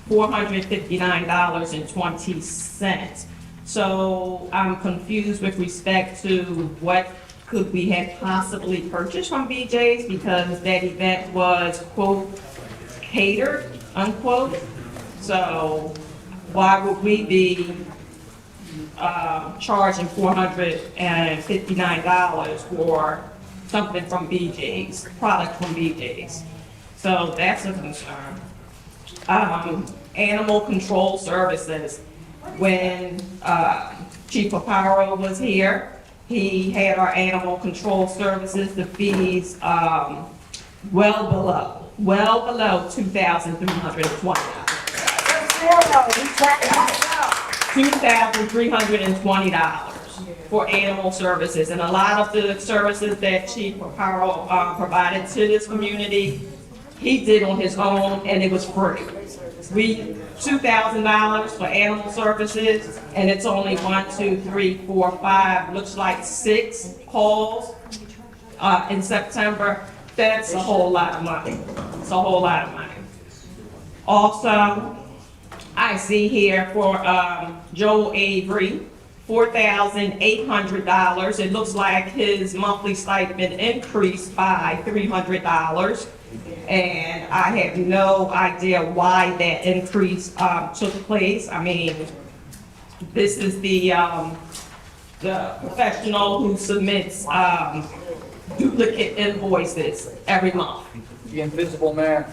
$459.20. So I'm confused with respect to what could we have possibly purchased from BJ's, because that event was, quote, catered, unquote. So why would we be charging $459 for something from BJ's, product from BJ's? So that's a concern. Animal control services. When Chief Paparo was here, he had our animal control services, the fees well below $2,320. $2,320 for animal services, and a lot of the services that Chief Paparo provided to this community, he did on his own, and it was free. $2,000 for animal services, and it's only 1, 2, 3, 4, 5, looks like 6 calls in September. That's a whole lot of money. It's a whole lot of money. Also, I see here for Joel Avery, $4,800. It looks like his monthly stipend increased by $300. And I have no idea why that increase took place. I mean, this is the professional who submits duplicate invoices every month. The invisible man.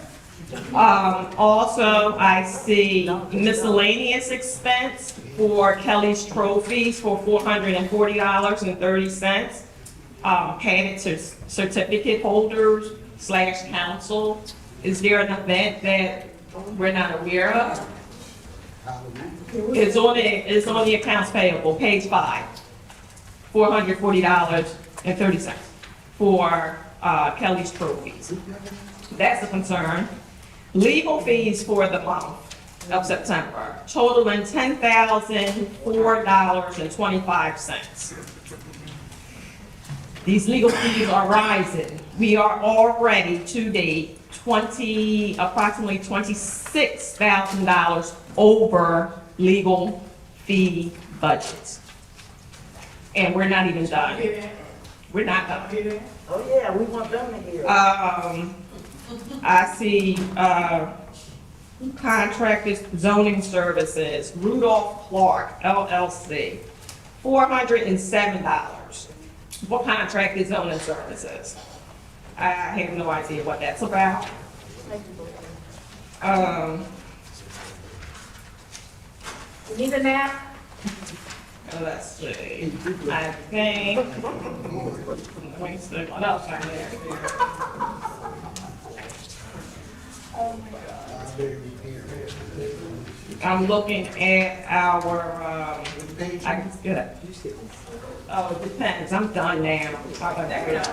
Also, I see miscellaneous expense for Kelly's Trophies for $440.30. Padded certificate holders / council. Is there an event that we're not aware of? It's on the accounts payable, page 5. $440.30 for Kelly's Trophies. That's a concern. Legal fees for the month of September, totaling $10,004.25. These legal fees are rising. We are already to date approximately $26,000 over legal fee budgets. And we're not even done. We're not done. Oh, yeah, we want them to hear. I see, contracted zoning services, Rudolph Clark LLC, $407 for contracted zoning services. I have no idea what that's about. You need a nap? Let's see, I think, let me see, what else I have I'm looking at our, I just get it. Oh, it depends, I'm done now. How about that?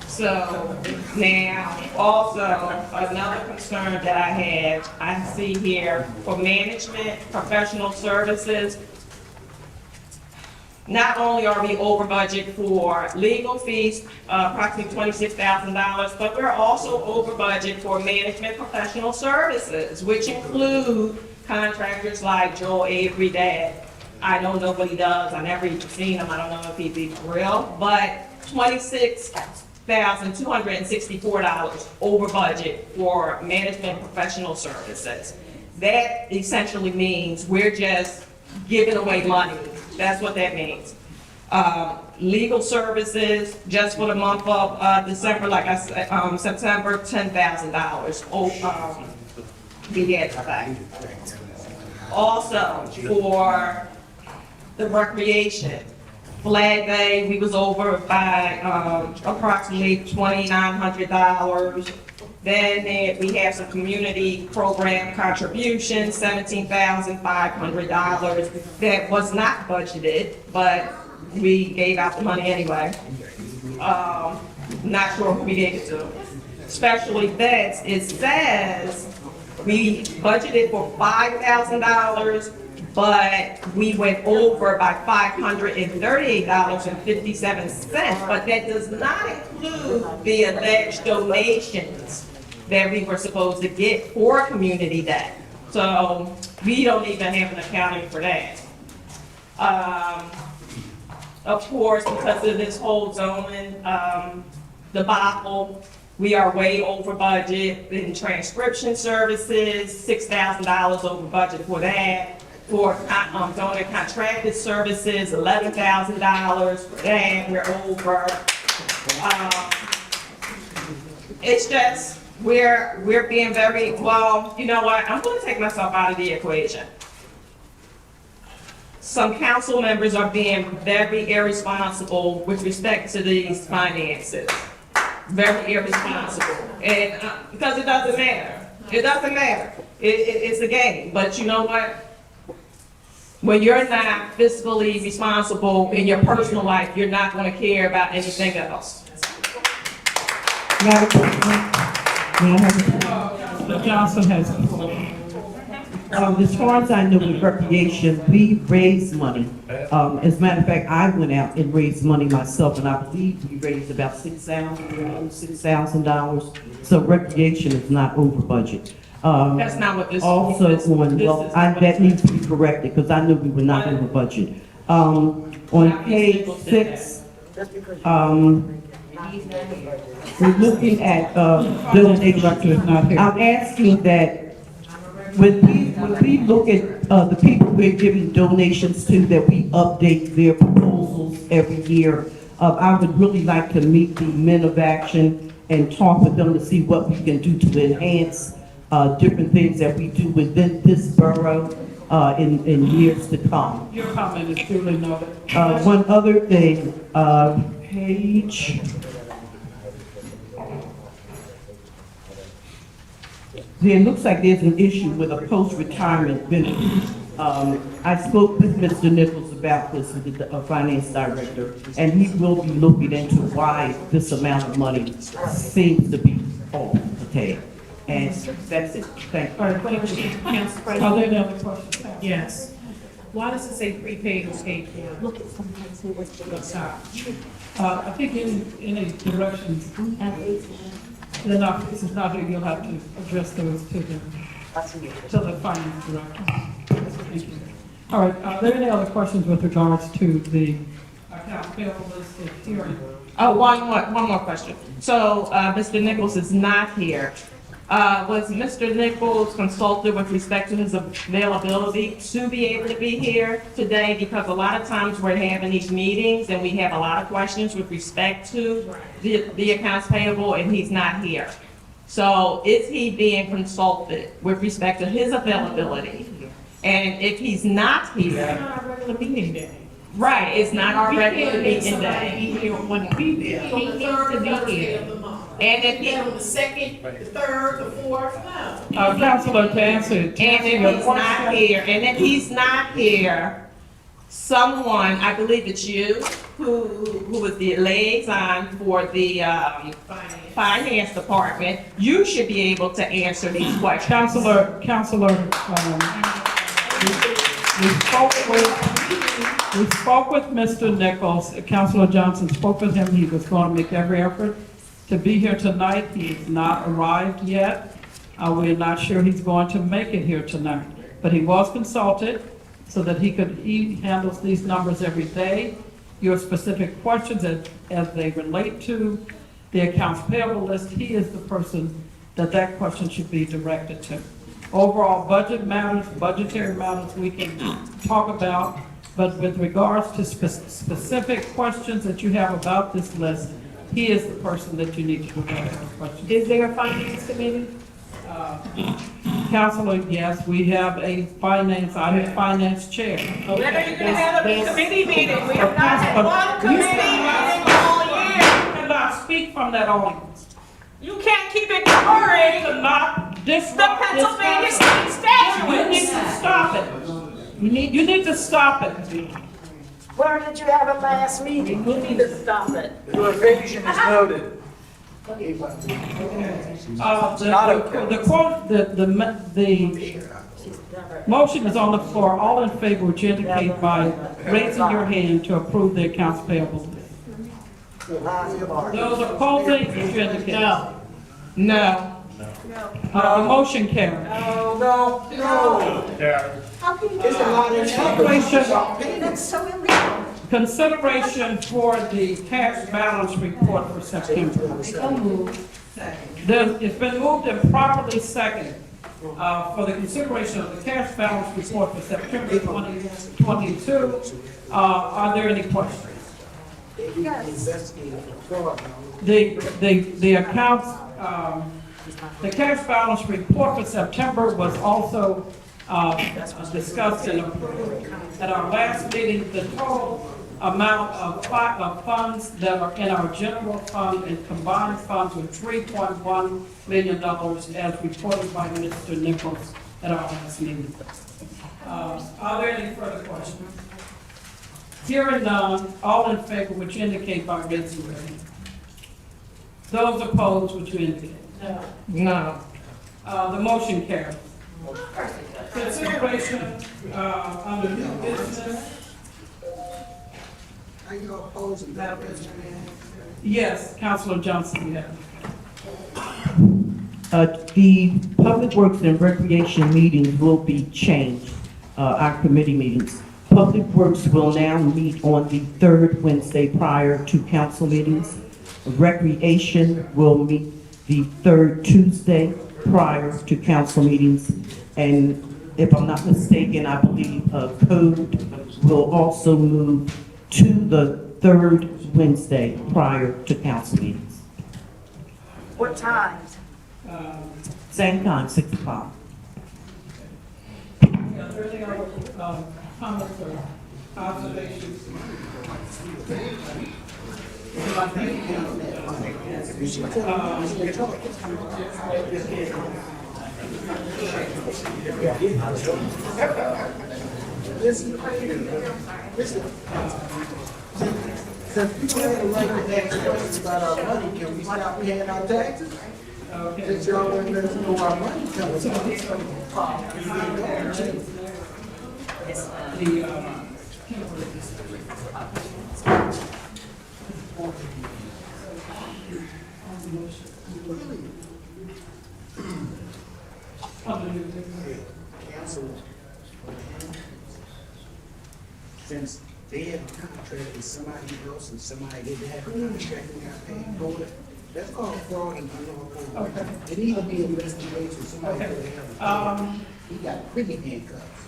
So now, also, another concern that I have, I see here for management, professional services. Not only are we over budget for legal fees, approximately $26,000, but we're also over budget for management professional services, which include contractors like Joel Avery that I don't know what he does. I never even seen him. I don't know if he's even real, but $26,264 over budget for management professional services. That essentially means we're just giving away money. That's what that means. Legal services, just for the month of December, like I said, September, $10,000. We had that. Also, for the recreation, Flag Day, we was over by approximately $2,900. Then we have some community program contributions, $17,500. That was not budgeted, but we gave out the money anyway. Not sure who we gave it to. Special events, it says we budgeted for $5,000, but we went over by $538.57, but that does not include the alleged donations that we were supposed to get for Community Day. So we don't even have an accounting for that. Of course, because of this whole zoning debacle, we are way over budget in transcription services, $6,000 over budget for that. For donor contracted services, $11,000 for that, we're over. It's just, we're being very, well, you know what, I'm gonna take myself out of the equation. Some council members are being very irresponsible with respect to these finances. Very irresponsible, and because it doesn't matter. It doesn't matter. It's a game, but you know what? When you're not fiscally responsible in your personal life, you're not going to care about anything else. The council has the floor. As far as I know with recreation, we raise money. As a matter of fact, I went out and raised money myself, and I believe we raised about $6,000. So recreation is not over budget. That's not what this Also, that needs to be corrected, because I knew we were not over budget. On page 6, we're looking at, I'm asking that when we look at the people we're giving donations to, that we update their proposals every year. I would really like to meet the men of action and talk with them to see what we can do to enhance different things that we do within this borough in years to come. Your comment is truly noted. One other thing, page. It looks like there's an issue with a post-retirement benefit. I spoke with Mr. Nichols about this, with the finance director, and he will be looking into why this amount of money seems to be off the table. And that's it. Thank you. All right, thank you. Council Are there President? any other questions? Yes. Why does it say prepaid or paid for? Look at somebody and see what's the I think in a direction, they're not, this is not here, you'll have to address those to the finance director. Thank you. All right, are there any other questions with regards to the account payable list is here. Oh, one more question. So, Mr. Nichols is not here. Was Mr. Nichols consulted with respect to his availability to be able to be here today? Because a lot of times we're having these meetings and we have a lot of questions with respect to the accounts payable and he's not here. So is he being consulted with respect to his availability? And if he's not It's here, not our regular meeting day. right, it's not our We regular can't make meeting somebody day. be here when he be there. On the third to be Thursday here. of the month. And if he, Then on the second, the third, the fourth, no. Counselor, to answer and if he's not here, and if he's not here, someone, I believe it's you, who was the liaison for the, finance department, you should be able to answer these questions. Counselor, we spoke with Mr. Nichols. Counselor Johnson spoke with him. He was going to make every effort to be here tonight. He has not arrived yet. We're not sure he's going to make it here tonight. But he was consulted so that he handles these numbers every day. Your specific questions as they relate to the accounts payable list, he is the person that question should be directed to. Overall budget matters, budgetary matters we can talk about, but with regards to specific questions that you have about this list, he is the person that you need to direct those questions. Is there a finance committee? Counselor, yes, we have I'm a finance chair. When are you gonna have a committee meeting? We have not had one committee meeting all year. You cannot speak from that audience. You can't keep ignoring Cannot the Pennsylvania state You need statute. to stop it. You need to stop it. Where did you have it last meeting? You need to stop it. Your evasion is noted. The motion is on the floor. All in favor, would you indicate by raising your hand to approve the accounts payable list? Those opposing, would you indicate? No. The motion carries. No. How can you? There's a lot of Consideration- That's so illegal. Consideration for the cash balance report for September. It's been moved and properly seconded for the consideration of the cash balance report for September 2022. Are there any questions? The accounts, the cash balance report for September was also discussed and approved at our last meeting. The total amount of funds that are in our general fund and combined funds were $3.1 million as reported by Mr. Nichols at our last meeting. Are there any further questions? Hearing none, all in favor, which indicate by raising your hand. Those opposed, which indicate. No. The motion carries. Consideration under new business. Are you opposing that, President? Yes, Councilor Johnson, yes. The Public Works and Recreation meetings will be changed, our committee meetings. Public Works will now meet on the third Wednesday prior to council meetings. Recreation will meet the third Tuesday prior to council meetings. And if I'm not mistaken, I believe Code will also move to the third Wednesday prior to council meetings. What time? Same time, 6 o'clock. Are there any other comments or observations? Since people have a right to ask questions about our money, can we stop paying our taxes? Since y'all want to let us know our money coming Since they have a contract with somebody else and somebody didn't have a contract and got paid for it. That's called fraud and unlawful. Okay. It needs to be investigated, somebody Okay. could have. He got pretty handcuffs.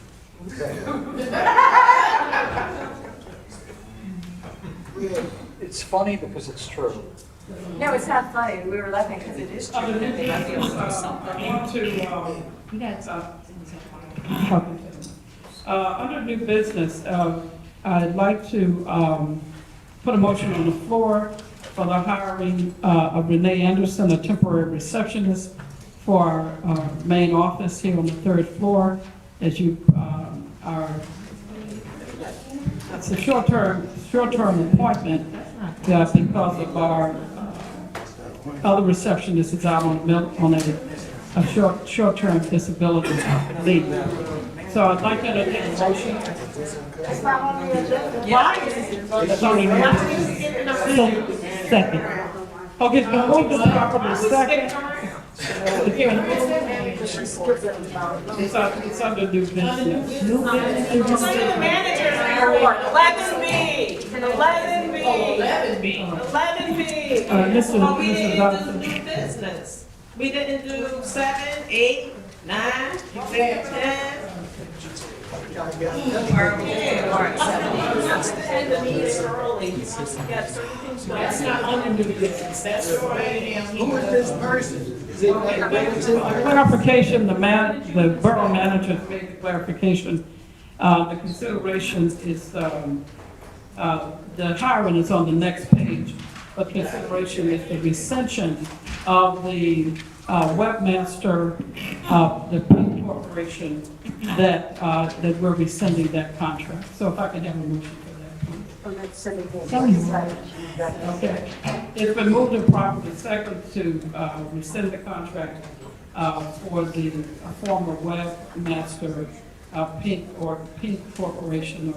It's funny because it's true. No, it's not funny. We were laughing because it is true. Other new They must be able to do business, something. I want to, You guys under new business, I'd like to put a motion on the floor for the hiring of Renee Anderson, a temporary receptionist for our main office here on the 3rd floor. As you it's a short-term appointment because of our other receptionist is out on a short-term disability leave. So I'd like to entertain a motion. It's not on the agenda. Why? It's on the agenda. Second. Okay, it's been moved and properly second. It's under new business. It's under the manager's report, 11B, 11B. 11B. Mr. But we didn't Dawson. do new business. We didn't do 7, 8, 9, executive 10. End the meeting early. Got certain things. That's not under new business. That's right. Who is this person? Is it like a relative? Clarification, the borough manager made the clarification. The consideration is, the hiring is on the next page, but consideration is the recension of the webmaster, the Pink Corporation, that we're rescinding that contract. So if I could have a motion for that. Okay. It's been moved and properly second to rescind the contract for the former webmaster, Pink Corporation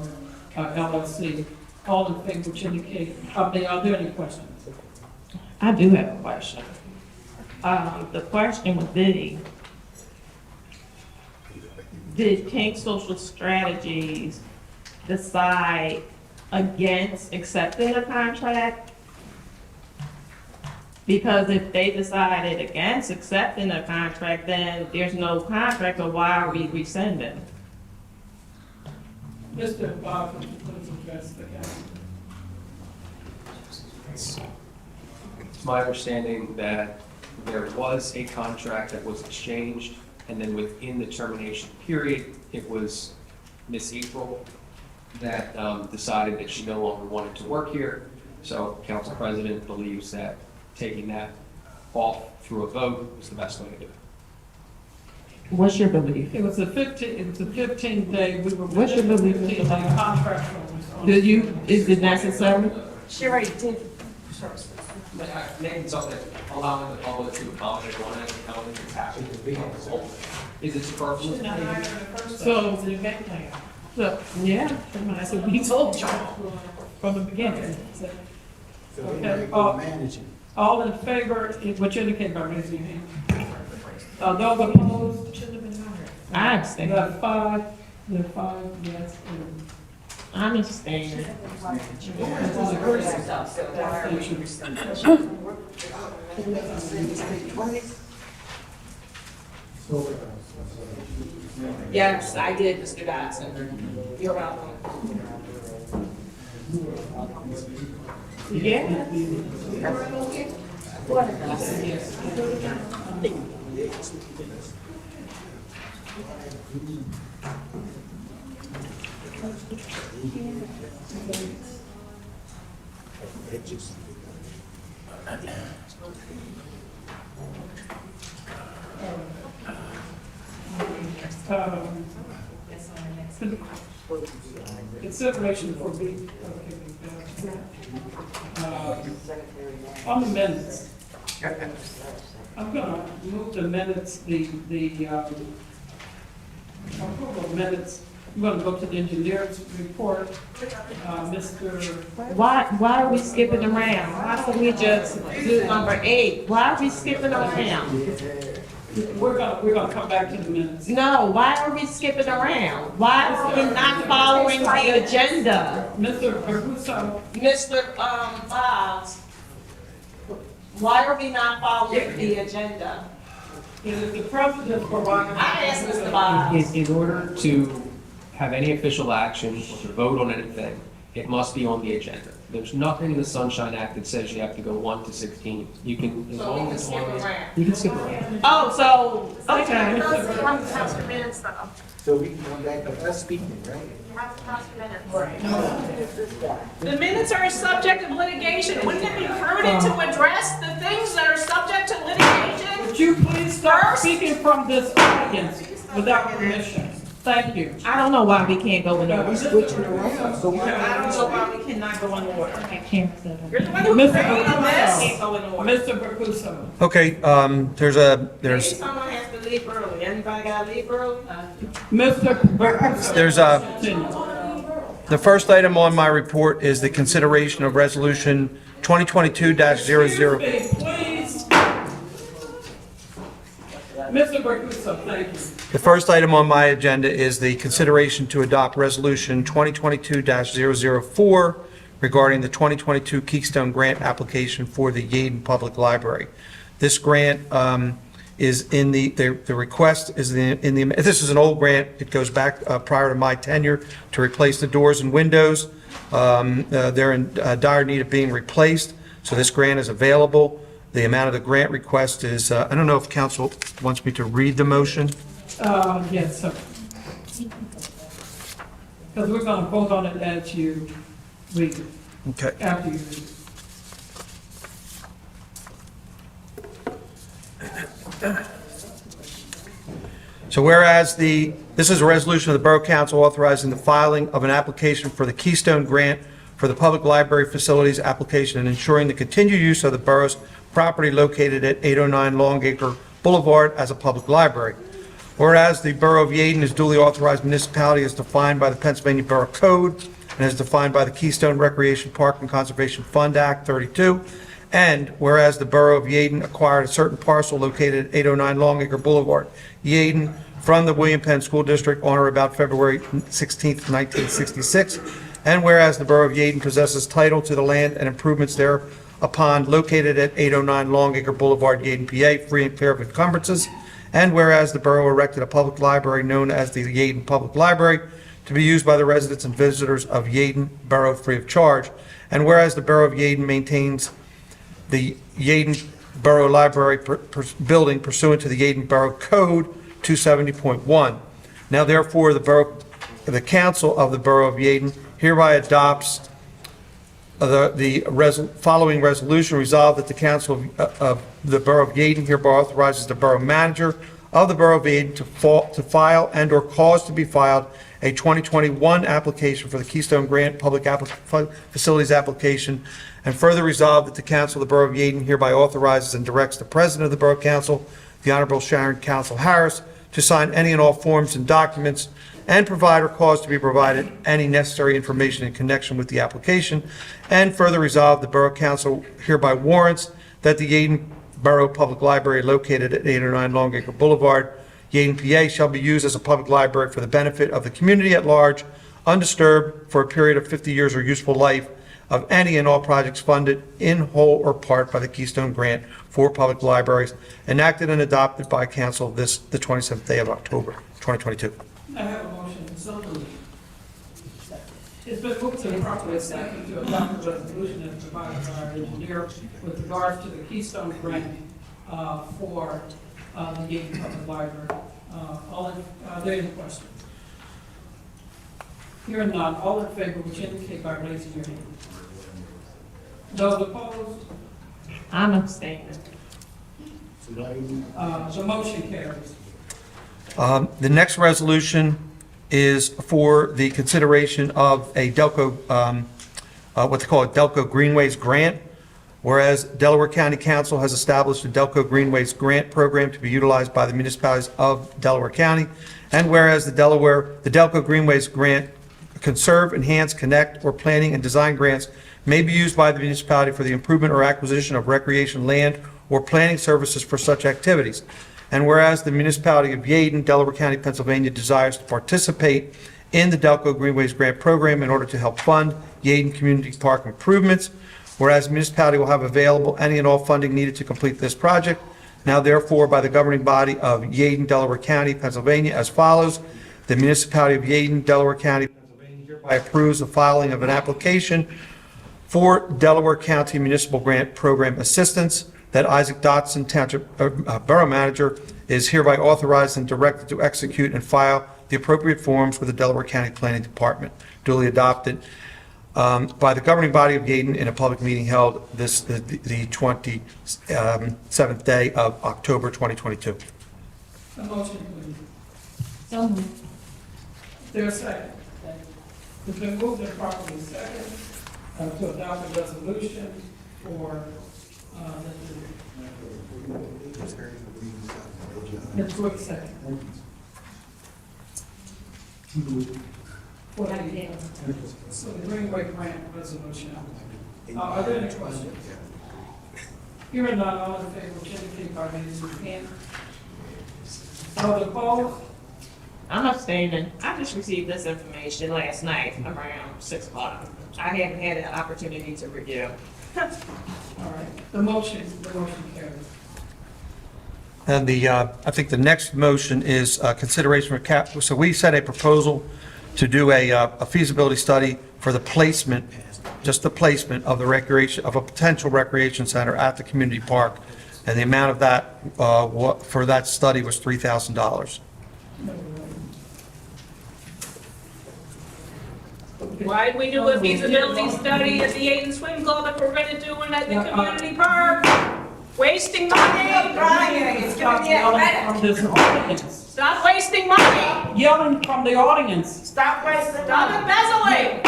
or LLC. All in favor, which indicate, are there any questions? I do have a question. The question would be, did Pink Social Strategies decide against accepting a contract? Because if they decided against accepting a contract, then there's no contract, or why are we rescinding? Mr. Bob, please address the council. It's my understanding that there was a contract that was exchanged, and then within the termination period, it was Miss April that decided that she no longer wanted to work here. So council president believes that taking that off through a vote was the best way to do it. What's your belief? It was a 15-day, we were. What's your belief? 15-day contract. Is it necessary? She already did. Making something, allowing the public to accommodate one and accommodate what's happening to be on the whole. Is it superfluous? So, yeah, that's what we told you from the beginning. So Okay, they're managing. all in favor, what you indicate by raising your hand. Those opposed? I understand. There are 5, yes. I understand. Yes, I did, Mr. Dodson. You're welcome. Yeah. Consideration for on the minutes. I'm gonna move the minutes, approval of minutes. I'm gonna go to the engineer's report. Mr. Why are we skipping around? Why don't we just do number 8? Why are we skipping around? We're gonna come back to the minutes. No, why are we skipping around? Why are we not following the agenda? Mr. Russo, Mr. Boggs, why are we not following the agenda? is the president providing? I asked Mr. Boggs. In order to have any official action or to vote on anything, it must be on the agenda. There's nothing in the Sunshine Act that says you have to go 1 to 16. You can, as So we long can as skip on the- around. You can skip around. Oh, so, okay. So we can come back to us speaking, right? The minutes are a subject of litigation. Wouldn't it be prudent to address the things that are subject to litigation? Would you please start First? speaking from this audience without permission? Thank you. I don't know why we can't go in order. Switching around, so why? I don't know why we cannot go in order. You're the one who Mr. created this. Can't go in order. Mr. Bakuso. Okay, Maybe someone has to leave early. Anybody gotta leave early? Mr. Bakuso. there's the first item on my report is the consideration of resolution 2022-00. Please. Mr. Bakuso, thank you. The first item on my agenda is the consideration to adopt resolution 2022-004 regarding the 2022 Keystone Grant application for the Yaden Public Library. This grant is in the request is in the, this is an old grant. It goes back prior to my tenure to replace the doors and windows. They're in dire need of being replaced, so this grant is available. The amount of the grant request is, I don't know if council wants me to read the motion. Yes, sir. Because we're gonna vote on it as you read it, Okay. after you read it. So whereas this is a resolution of the Borough Council authorizing the filing of an application for the Keystone Grant for the public library facilities application and ensuring the continued use of the borough's property located at 809 Longacre Boulevard as a public library. Whereas the Borough of Yaden is duly authorized municipality as defined by the Pennsylvania Borough Code and as defined by the Keystone Recreation Park and Conservation Fund Act 32. And whereas the Borough of Yaden acquired a certain parcel located at 809 Longacre Boulevard, Yaden, from the William Penn School District on or about February 16th, 1966. And whereas the Borough of Yaden possesses title to the land and improvements thereupon located at 809 Longacre Boulevard, Yaden, PA, free and clear of encumbrances. And whereas the borough erected a public library known as the Yaden Public Library to be used by the residents and visitors of Yaden Borough free of charge. And whereas the Borough of Yaden maintains the Yaden Borough Library building pursuant to the Yaden Borough Code 270.1. Now therefore, the council of the Borough of Yaden hereby adopts the following resolution. Resolved that the council of the Borough of Yaden hereby authorizes the borough manager of the Borough of Yaden to file and/or cause to be filed a 2021 application for the Keystone Grant Public Facilities application, and further resolved that the council of the Borough of Yaden hereby authorizes and directs the president of the Borough Council, the Honorable Sharon Council Harris, to sign any and all forms and documents and provide or cause to be provided any necessary information in connection with the application, and further resolved the Borough Council hereby warrants that the Yaden Borough Public Library located at 809 Longacre Boulevard, Yaden, PA, shall be used as a public library for the benefit of the community at large, undisturbed for a period of 50 years or useful life of any and all projects funded in whole or part by the Keystone Grant for Public Libraries, enacted and adopted by council the 27th day of October, 2022. I have a motion, so moved. It's been moved to the property second to adopt the resolution as provided by our engineer with regards to the Keystone Grant for the Yaden Public Library. Are there any questions? Hearing none, all in favor, which indicate by raising your hand. Those opposed? I'm abstaining. The motion carries. The next resolution is for the consideration of a Delco, what they call a Delco Greenways Grant, whereas Delaware County Council has established a Delco Greenways Grant Program to be utilized by the municipalities of Delaware County, and whereas the Delco Greenways Grant Conserve, Enhance, Connect, or Planning and Design grants may be used by the municipality for the improvement or acquisition of recreation land or planning services for such activities. And whereas the municipality of Yaden, Delaware County, Pennsylvania desires to participate in the Delco Greenways Grant Program in order to help fund Yaden Community Park improvements, whereas the municipality will have available any and all funding needed to complete this project, now therefore by the governing body of Yaden, Delaware County, Pennsylvania as follows. The municipality of Yaden, Delaware County, Pennsylvania hereby approves the filing of an application for Delaware County Municipal Grant Program assistance that Isaac Dotson, Township Borough Manager, is hereby authorized and directed to execute and file the appropriate forms with the Delaware County Planning Department, duly adopted by the governing body of Yaden in a public meeting held the 27th day of October 2022. A motion, please. So moved. Is there a second? It's been moved and properly second to adopt a resolution for, Ms. Brooks, second. For the, so the Greenway Grant resolution. Are there any questions? Hearing none, all in favor, indicate by raising your hand. All opposed? I'm abstaining. I just received this information last night around 6 o'clock. I haven't had an opportunity to review. All right, the motion carries. And I think the next motion is consideration for so we set a proposal to do a feasibility study for the placement, just the placement of the recreation, of a potential recreation center at the community park. And the amount of that, for that study was $3,000. Why'd we do a feasibility study at the Yaden Swim Club if we're gonna do one at the community park? Wasting money, Brian, Stop yelling from this audience. stop wasting money, Yelling from the audience. stop embezzling.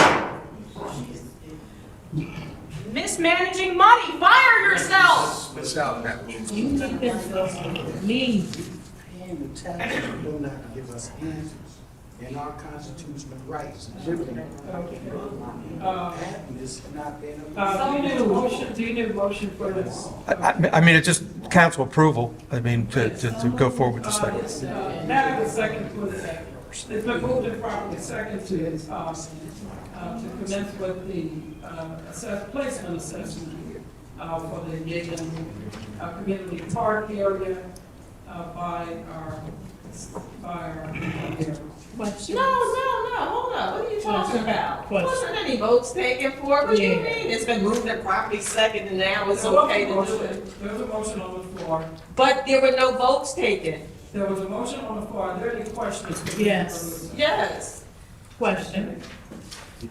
Mismanaging money, fire yourself. You think this me. Paying the taxes will not give us answers in our constitutional rights. Living happiness not being Do you need a motion, do you need a motion for this? I mean, it's just council approval, I mean, to go forward with the study. Now the second, please. It's been moved and properly second to commence with the placement assessment for the Yaden Community Park area by our No, hold on. What are you talking about? Wasn't any votes taken for it? What do you mean? It's been moved and properly second and now it's okay to do it. There's a motion on the floor. But there were no votes taken. There was a motion on the floor. Are there any questions? Yes. Yes. Question.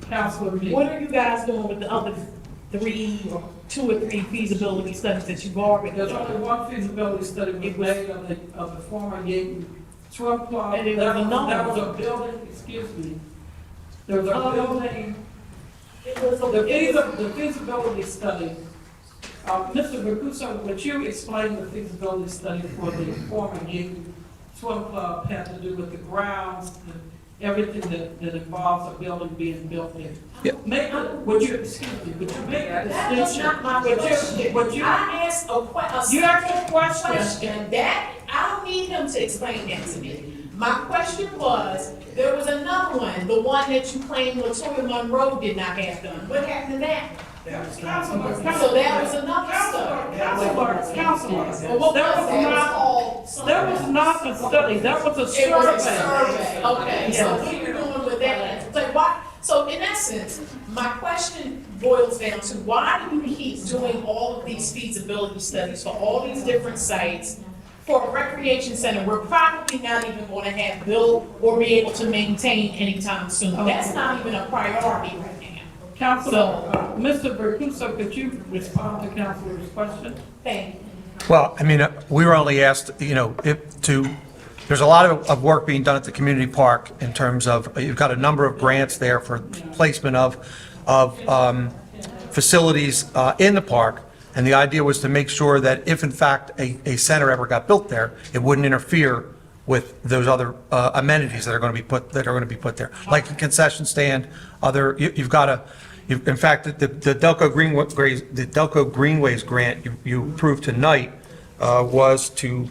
Councilor Meade. What are you guys doing with the other 2 or 3 feasibility studies that you've already There's done? only one feasibility study we made of the former Yaden Swim Club. And it was There another was a one. building, excuse me. There was a building, It was the feasibility study. Mr. Mercuso, would you explain the feasibility study for the former Yaden Swim Club had to do with the grounds, everything that involves a building being built there? Yeah. Would you, excuse me, would you make a That was not my question. Would you? I asked You asked a question that, I don't need him to explain that to me. My question was, there was another one, the one that you claimed LaToya Monroe did not have done. What happened to that? So that was another study. Counselor, Well, what was that? It was called there was not a study, that was a It was a survey. survey, okay, so Yes. what are you doing with that? So why, so in essence, my question boils down to why do you keep doing all of these feasibility studies for all these different sites for a recreation center we're probably not even gonna have built or be able to maintain anytime soon? That's not even a priority right now. Counselor, Mr. Mercuso, could you respond to Counselor's question? Thank you. Well, I mean, we were only asked, there's a lot of work being done at the community park in terms of, you've got a number of grants there for placement of facilities in the park. And the idea was to make sure that if in fact a center ever got built there, it wouldn't interfere with those other amenities that are going to be put there, like the concession stand, in fact, the Delco Greenways grant you approved tonight was to,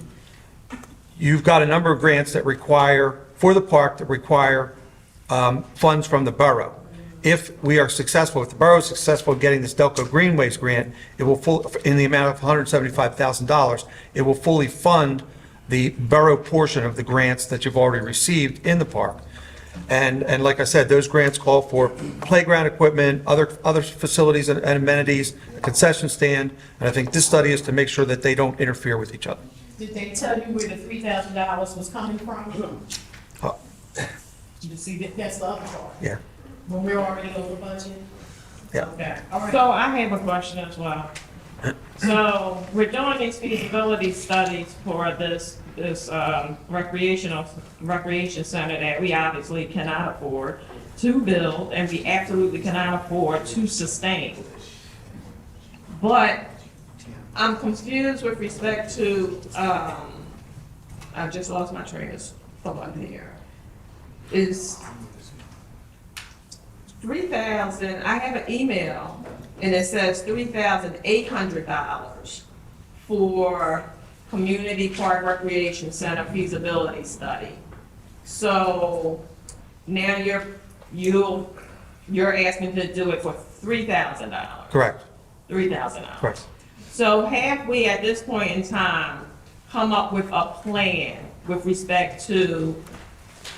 you've got a number of grants that require, for the park, that require funds from the borough. If we are successful, if the borough is successful in getting this Delco Greenways grant, it will in the amount of $175,000, it will fully fund the borough portion of the grants that you've already received in the park. And like I said, those grants call for playground equipment, other facilities and amenities, a concession stand, and I think this study is to make sure that they don't interfere with each other. Did they tell you where the $3,000 was coming from? You see, that's the other part. Yeah. When we're already over budget? Yeah. Okay, all right. So I have a question as well. So we're doing these feasibility studies for this recreation center that we obviously cannot afford to build, and we absolutely cannot afford to sustain. But I'm confused with respect to, I just lost my train of thought here. Is 3,000, I have an email and it says $3,800 for Community Park Recreation Center feasibility study. So now you're asking to do it for $3,000. Correct. $3,000. Correct. So have we at this point in time come up with a plan with respect to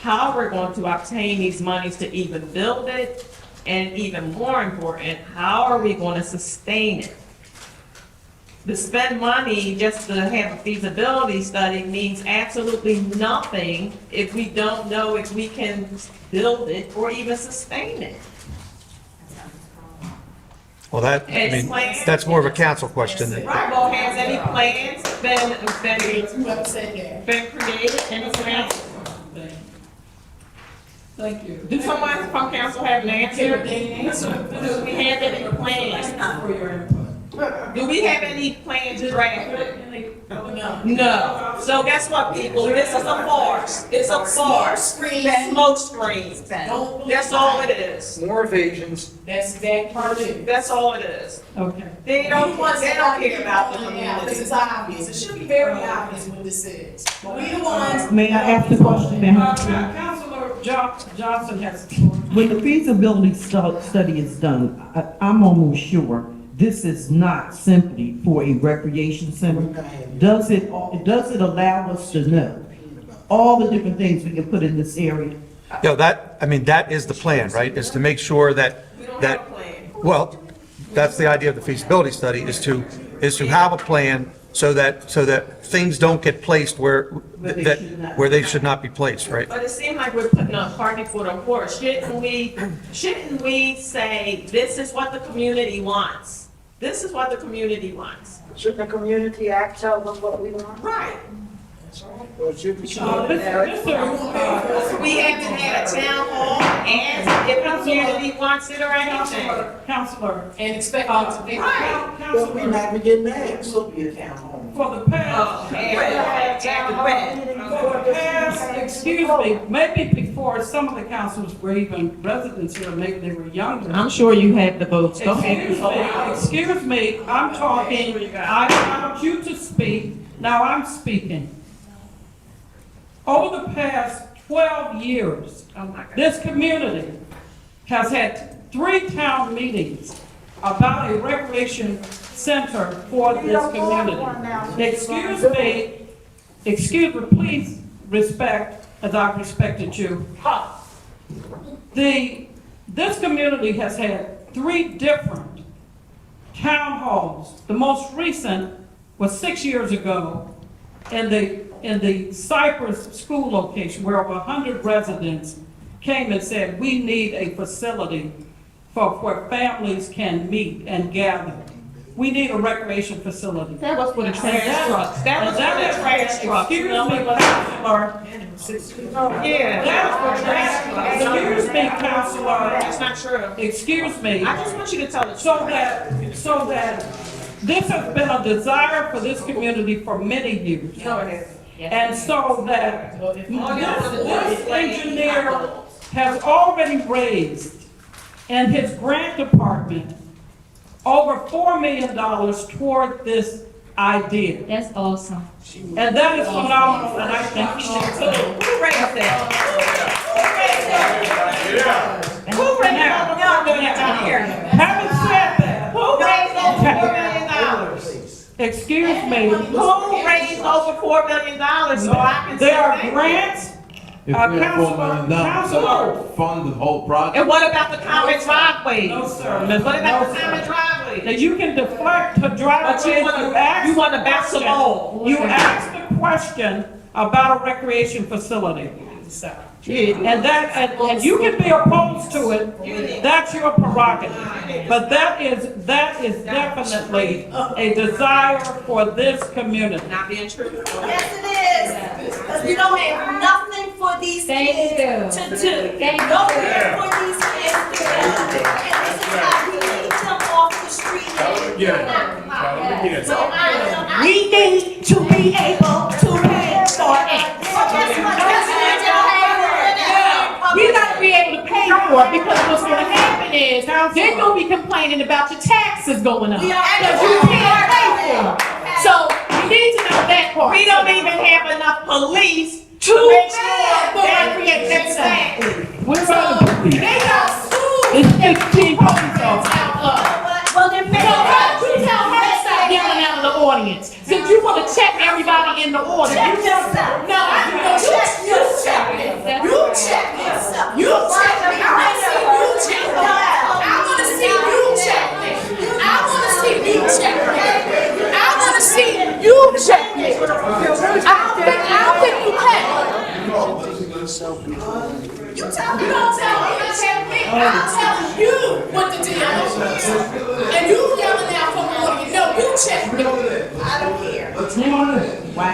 how we're going to obtain these monies to even build it? And even more important, how are we going to sustain it? To spend money just to have a feasibility study means absolutely nothing if we don't know if we can build it or even sustain it. Well, that, I mean, that's more of a council question. Right, well, has any plans been created, any plans? Thank you. Do someone from council have an answer? Do we have any plans? Do we have any plans drafted? No. So guess what, people? This is a farce. It's a farce. Smoke screen. That's all it is. More evasions. That's that part of it. That's all it is. Okay. They don't care about the community. This is obvious. It should be very obvious what this is. But we the ones. May I ask the question, ma'am? Councilor Johnson has. When the feasibility study is done, I'm almost sure this is not simply for a recreation center. Does it allow us to know all the different things we can put in this area? That is the plan, right? Is to make sure that, well, that's the idea of the feasibility study, is to have a plan so that things don't get placed where they should not be placed, right? But it seems like we're putting a cart before the horse. Shouldn't we say, this is what the community wants? This is what the community wants. Shouldn't the Community Act tell them what we want? Right. Well, it should be. We haven't had a town hall and if the community wants it or anything. Counselor. And expect it to be. Right. But we're not getting that, so be a town hall. For the past, excuse me, maybe before some of the councils were even residents here, maybe they were younger. I'm sure you have the votes. Go ahead. Excuse me, I'm talking, I allowed you to speak, now I'm speaking. Over the past 12 years, this community has had 3 town meetings about a recreation center for this community. Excuse me, please respect as I've respected you. This community has had 3 different town halls. The most recent was 6 years ago in the Cypress School location, where over 100 residents came and said, we need a facility for where families can meet and gather. We need a recreation facility. That was for the trash trucks. That was for the trash trucks. Excuse me, Counselor. Yeah, that was for trash trucks. Excuse me, Counselor. That's not true. Excuse me. I just want you to tell the truth. So that this has been a desire for this community for many years. No, it isn't. And so that this engineer has already raised in his grant department over $4 million toward this I did. That's awesome. And that is phenomenal, and I think we should too. Who raised that? Who raised that? Having said that, who raised over $4 million? Excuse me, who raised over $4 million so I can There are are grants? If we had $4 million, Councilor. fund the whole project. And what about the common driveways? No, sir. What about the common driveways? Now, you can deflect the driveways. You want to bounce them all. You asked a question about a recreation facility. And and you can be opposed to it, that's your prerogative. But that is definitely a desire for this community. Not being true. Yes, it is. Because we don't have nothing for these kids to do. Nowhere for these kids to go. And this is how we need them off the street. So we need to be able to pay for it. We gotta be able to pay for it, because what's gonna happen is, they're gonna be complaining about your taxes going up. Because you can't pay for it. So, you need to know that part. We don't even have enough police to make sure that exactly. What about the police? They got sued. It's 15 police officers. Well, then, how did you tell her to stop yelling out in the audience? Since you wanna check everybody in the audience. Check yourself. No, I know, check yourself. You check yourself. You check me. I want to see you check me. I want to see you check me. I want to see you check me. I want to see you check me. I don't think you can. You don't tell me to check me. I'm telling you what the deal is. And you yelling out from the audience. No, you check me. I don't care.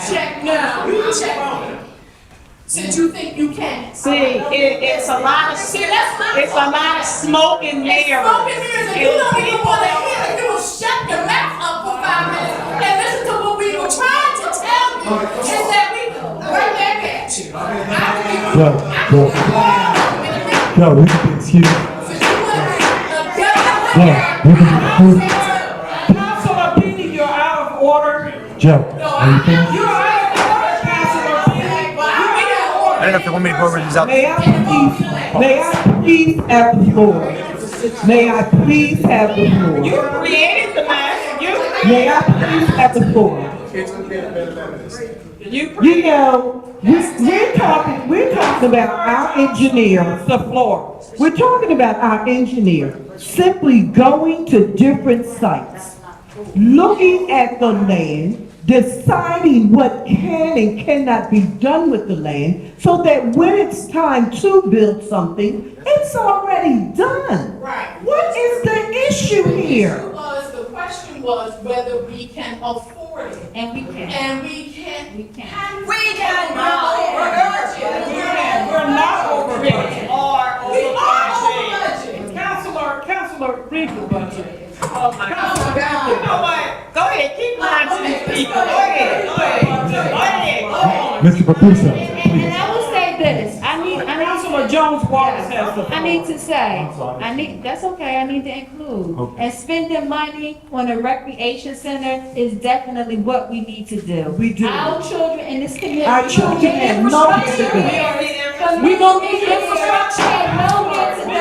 Check now. You check me. Since you think you can. See, it's a lot of smoke in there. Smoke in mirrors, and you don't even want to hear it. You will shut your mouth up for 5 minutes and listen to what we were trying to tell you. Is that we right back at you. Joe, you can be excused. Joe, you can be excused. Councilor Beatty, you're out of order. Joe, are you finished? You're out of order, Councilor Beatty. I don't know if they want me to go over these out. May I please have the floor? May I please have the floor? You created the mess. May I please have the floor? You know, we're talking about our engineer, the floor. We're talking about our engineer simply going to different sites, looking at the land, deciding what can and cannot be done with the land, so that when it's time to build something, it's already done. Right. What is the issue here? The question was whether we can afford it. And we can. And we can. We can not overurge it. We're not over budget. We are over budget. Counselor, read the budget. Oh my God. You know what? Go ahead, keep lying to these people. Go ahead. Mr. Papusa. And I will say this, Councilor Jones Wallace has the floor. I need to say, that's okay, I need to include. Okay. And spending money on a recreation center is definitely what we need to do. We do. Our children in this community. Our children have no business. We gonna need infrastructure, have nowhere to go.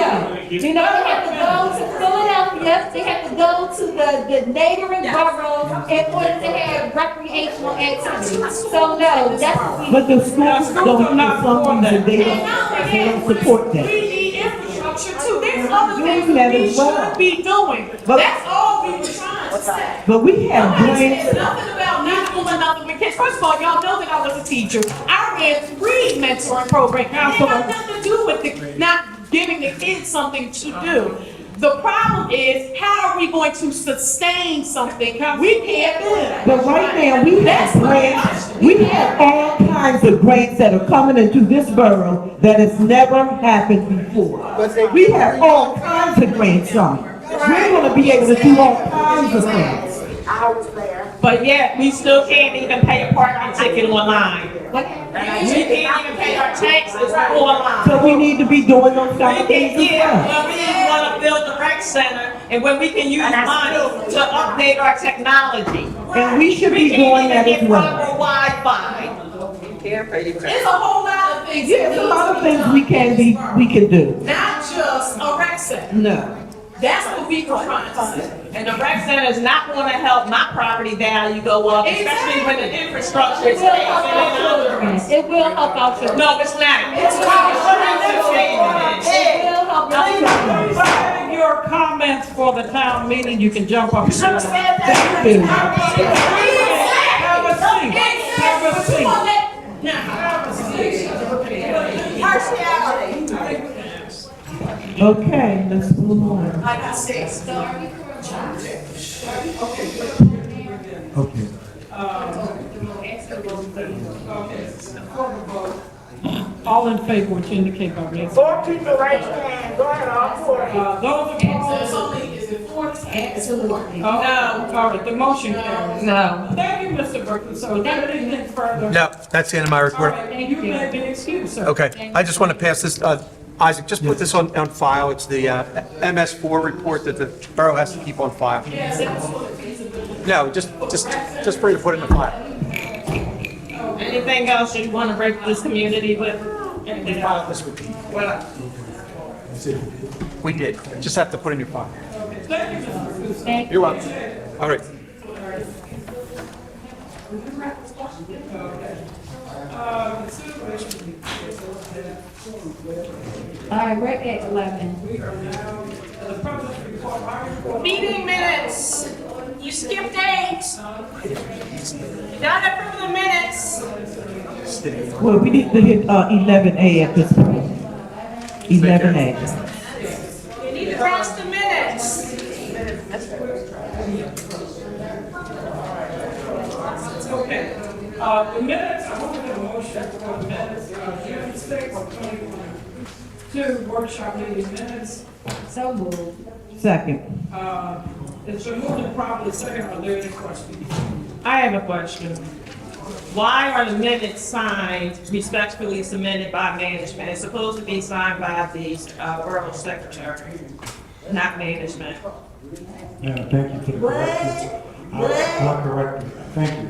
You know, they have to go to Philadelphia, they have to go to the neighboring boroughs in order to have recreational activities. So no, that's what we. But the schools don't do something that they don't support that. We need infrastructure too. There's other things Doing that we as well. should be doing. But- That's all we were trying to say. But we have grants. It's nothing about not doing nothing with kids. First of all, y'all know that I was a teacher. I ran 3 mentoring programs. It had nothing to do with not giving the kids something to do. The problem is, how are we going to sustain something we can't do? But right now, we have grants, we have all kinds of grants that are coming into this borough that has never happened before. We have all kinds of grants on. We're gonna be able to do all kinds of things. I was there. But yet, we still can't even pay a parking ticket online. We can't even pay our taxes online. So we need to be doing those kind of things as well. Well, we want to build the rec center and when we can use money to update our technology. And we should be doing that as well. Proper Wi-Fi. There's a whole lot of things. Yeah, there's a lot of things we can do. Not just a rec center. No. That's what we were trying to say. And the rec center is not gonna help my property value go up, especially when the infrastructure is failing and others. It will help out your. No, it's not. It's It will help out your. Providing your comments for the town meeting, you can jump up. Have a seat. Have a seat. Partiality. Okay, let's move on. Like I said. Okay. All in favor, which indicate by raising. Four people raise their hand, go ahead, all four. Those It's opposed? only, is it 4 to 10? Absolutely. All right, the motion carries. No. Thank you, Mr. Burton. So, is there anything further? No, that's the end of my All report. right, and you may be excused, sir. Okay, I just want to pass this, Isaac, just put this on file. It's the MS4 report that the borough has to keep on file. No, just for you to put it in the file. Anything else you wanna break this community with? We filed this with you. We did. Just have to put it in your file. Thank you, Mr. Burton. You're welcome. All right. All right, we're at 11. Meeting minutes. You skipped 8. You gotta approve the minutes. Well, we need to hit 11A at this point. 11A. You need to pass the minutes. Okay. The minutes, I want to get a motion for the minutes, June 6th, 2022, workshop meeting minutes. So moved. Second. It's been moved and properly second. Are there any questions? I have a question. Why are the minutes signed, respectfully submitted by management? It's supposed to be signed by the borough secretary, not management. Yeah, thank you for the correction. I'll correct it. Thank you.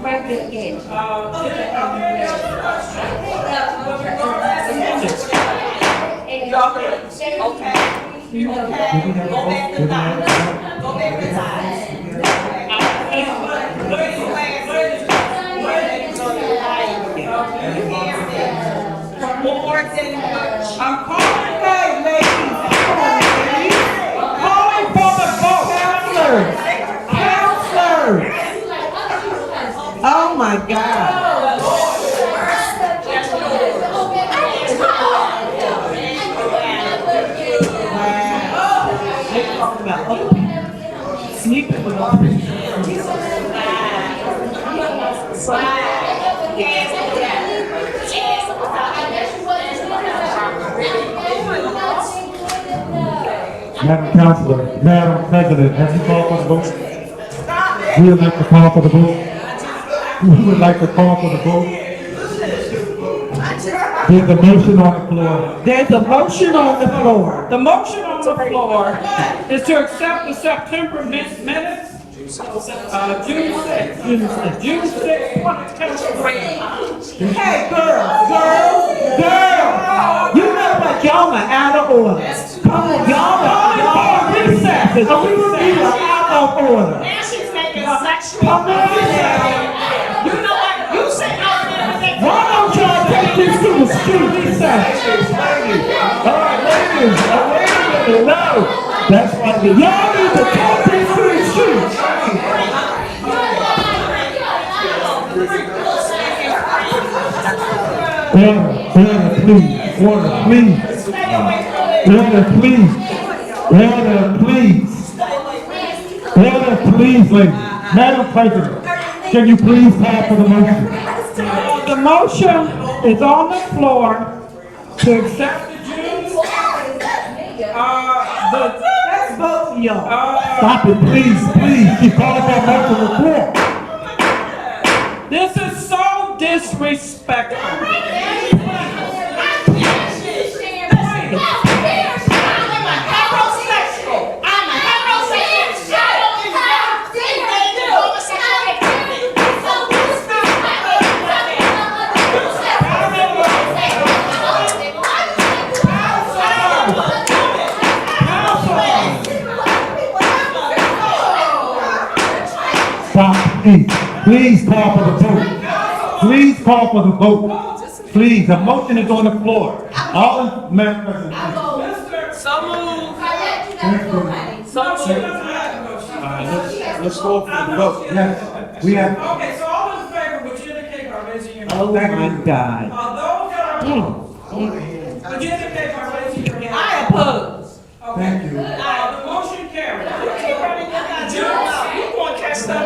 Right there again. I'm calling, hey, ladies. I'm calling for the vote. Counselors! Oh my God. They talking about sleeping with Madam Counselor, Madam President, have you called for the vote? We would like to call for the vote. We would like to call for the vote. There's a motion on the floor. There's a motion on the floor. The motion on the floor is to accept the September minutes. June 6th. June 6th. Hey, girls! You know what, y'all are out of order. Come on, y'all are recess. You are out of order. Now she's making sexual. Come on. You know what? You said out there. Why don't y'all take this to the street recess? All right, ladies, wait a minute, no. That's why y'all need to take this to the street. Order, please. Order, please. Order, please, ladies. Madam President, can you please pass for the motion? The motion is on the floor to accept the June. Let's vote for y'all. Stop it, please. She's calling for a motion report. This is so disrespectful. Please call for the vote. Please call for the vote. Please, the motion is on the floor. All in, Madam President. So moved. Let's go for the vote. Yes, we have. Okay, so all in favor, would you indicate by raising your hand? Oh, my God. Those that are opposed, would you indicate by raising your hand? I oppose. Okay. Thank you. The motion carries. You want to catch that?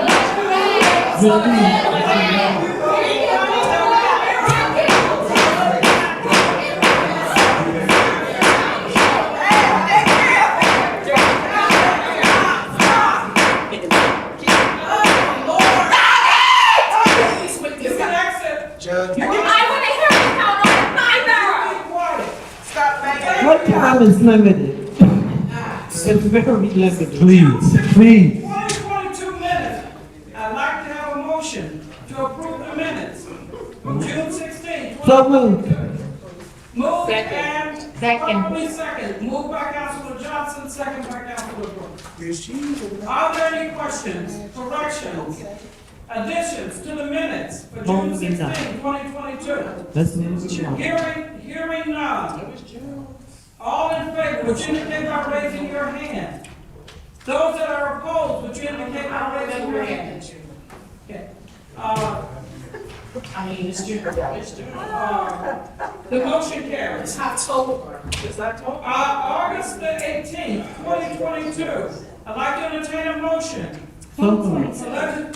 What time is limited? It's very limited. Please, please. 22 minutes. I'd like to have a motion to approve the minutes from June 16, So moved. Moved and Second. properly second. Moved by Councilor Johnson, second by Councilor Brooks. Are there any questions, corrections, additions to the minutes for June 16, 2022? Let's move on. Hearing none. All in favor, would you indicate by raising your hand? Those that are opposed, would you indicate by raising your hand? Okay. The motion carries. October. August the 18th, 2022. I'd like to entertain a motion So moved.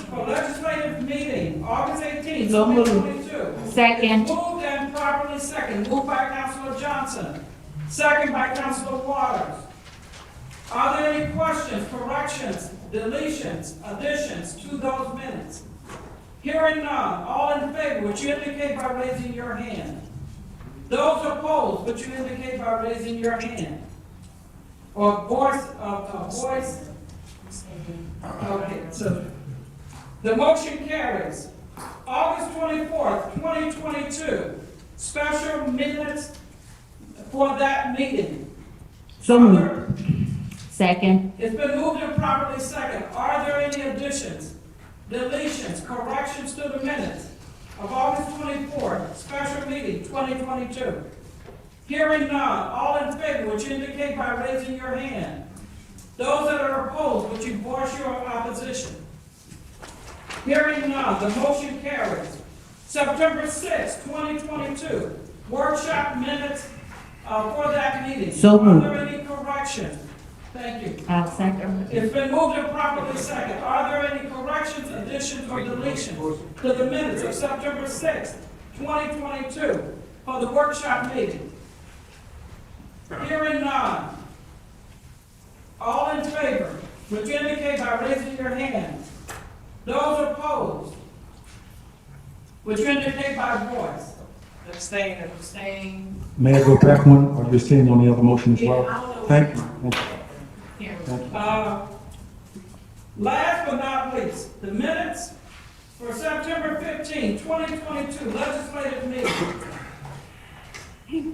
for legislative meeting, August 18th, So moved. 2022. Second. Moved and properly second. Moved by Councilor Johnson, second by Councilor Waters. Are there any questions, corrections, deletions, additions to those minutes? Hearing none, all in favor, would you indicate by raising your hand? Those opposed, would you indicate by raising your hand? Or voice? Okay, so the motion carries. August 24th, 2022, special minutes for that meeting. So moved. Second. It's been moved and properly second. Are there any additions, deletions, corrections to the minutes of August 24th, special meeting 2022? Hearing none, all in favor, would you indicate by raising your hand? Those that are opposed, would you voice your opposition? Hearing none, the motion carries. September 6th, 2022, workshop minutes for that meeting. So moved. Are there any corrections? Thank you. I'll second. It's been moved and properly second. Are there any corrections, additions, or deletions to the minutes of September 6th, 2022 for the workshop meeting? Hearing none. All in favor, would you indicate by raising your hand? Those opposed, would you indicate by voice? Abstain. May I go back one, or you're staying on the other motion as well? Thank you. Thank you. Last but not least, the minutes for September 15, 2022 legislative meeting.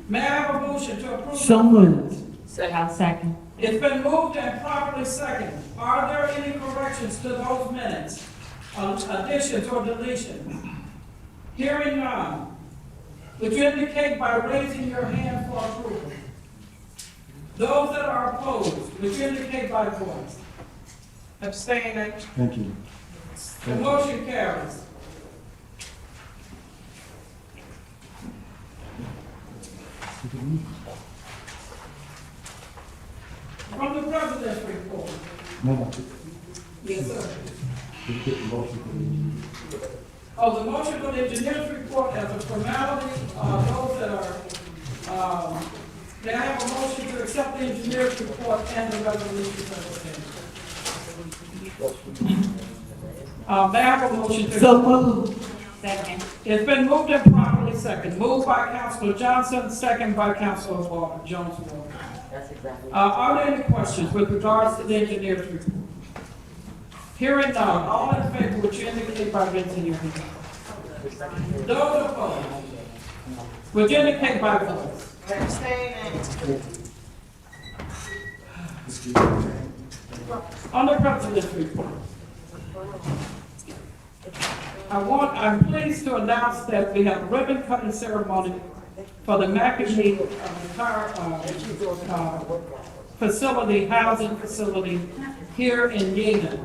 May I have a motion to approve? So moved. I'll second. It's been moved and properly seconded. Are there any corrections to those minutes, additions or deletions? Hearing none, would you indicate by raising your hand for approval? Those that are opposed, would you indicate by voice? Abstaining. Thank you. The motion carries. From the President's report. No. Yes, sir. You get the motion for the- Oh, the motion for the engineer's report as a formality, those that are, may I have a motion to accept the engineer's report and the resolution presented? May I have a motion to? So moved. Second. It's been moved and properly second. Moved by Councilor Johnson, second by Councilor Jones Walker. That's exactly. Are there any questions with regards to the engineer's report? Hearing none, all in favor, would you indicate by raising your hand? Those opposed, would you indicate by voice? On the President's report. I'm pleased to announce that we have a ribbon cutting ceremony for the McAfee facility, housing facility here in Yeadon,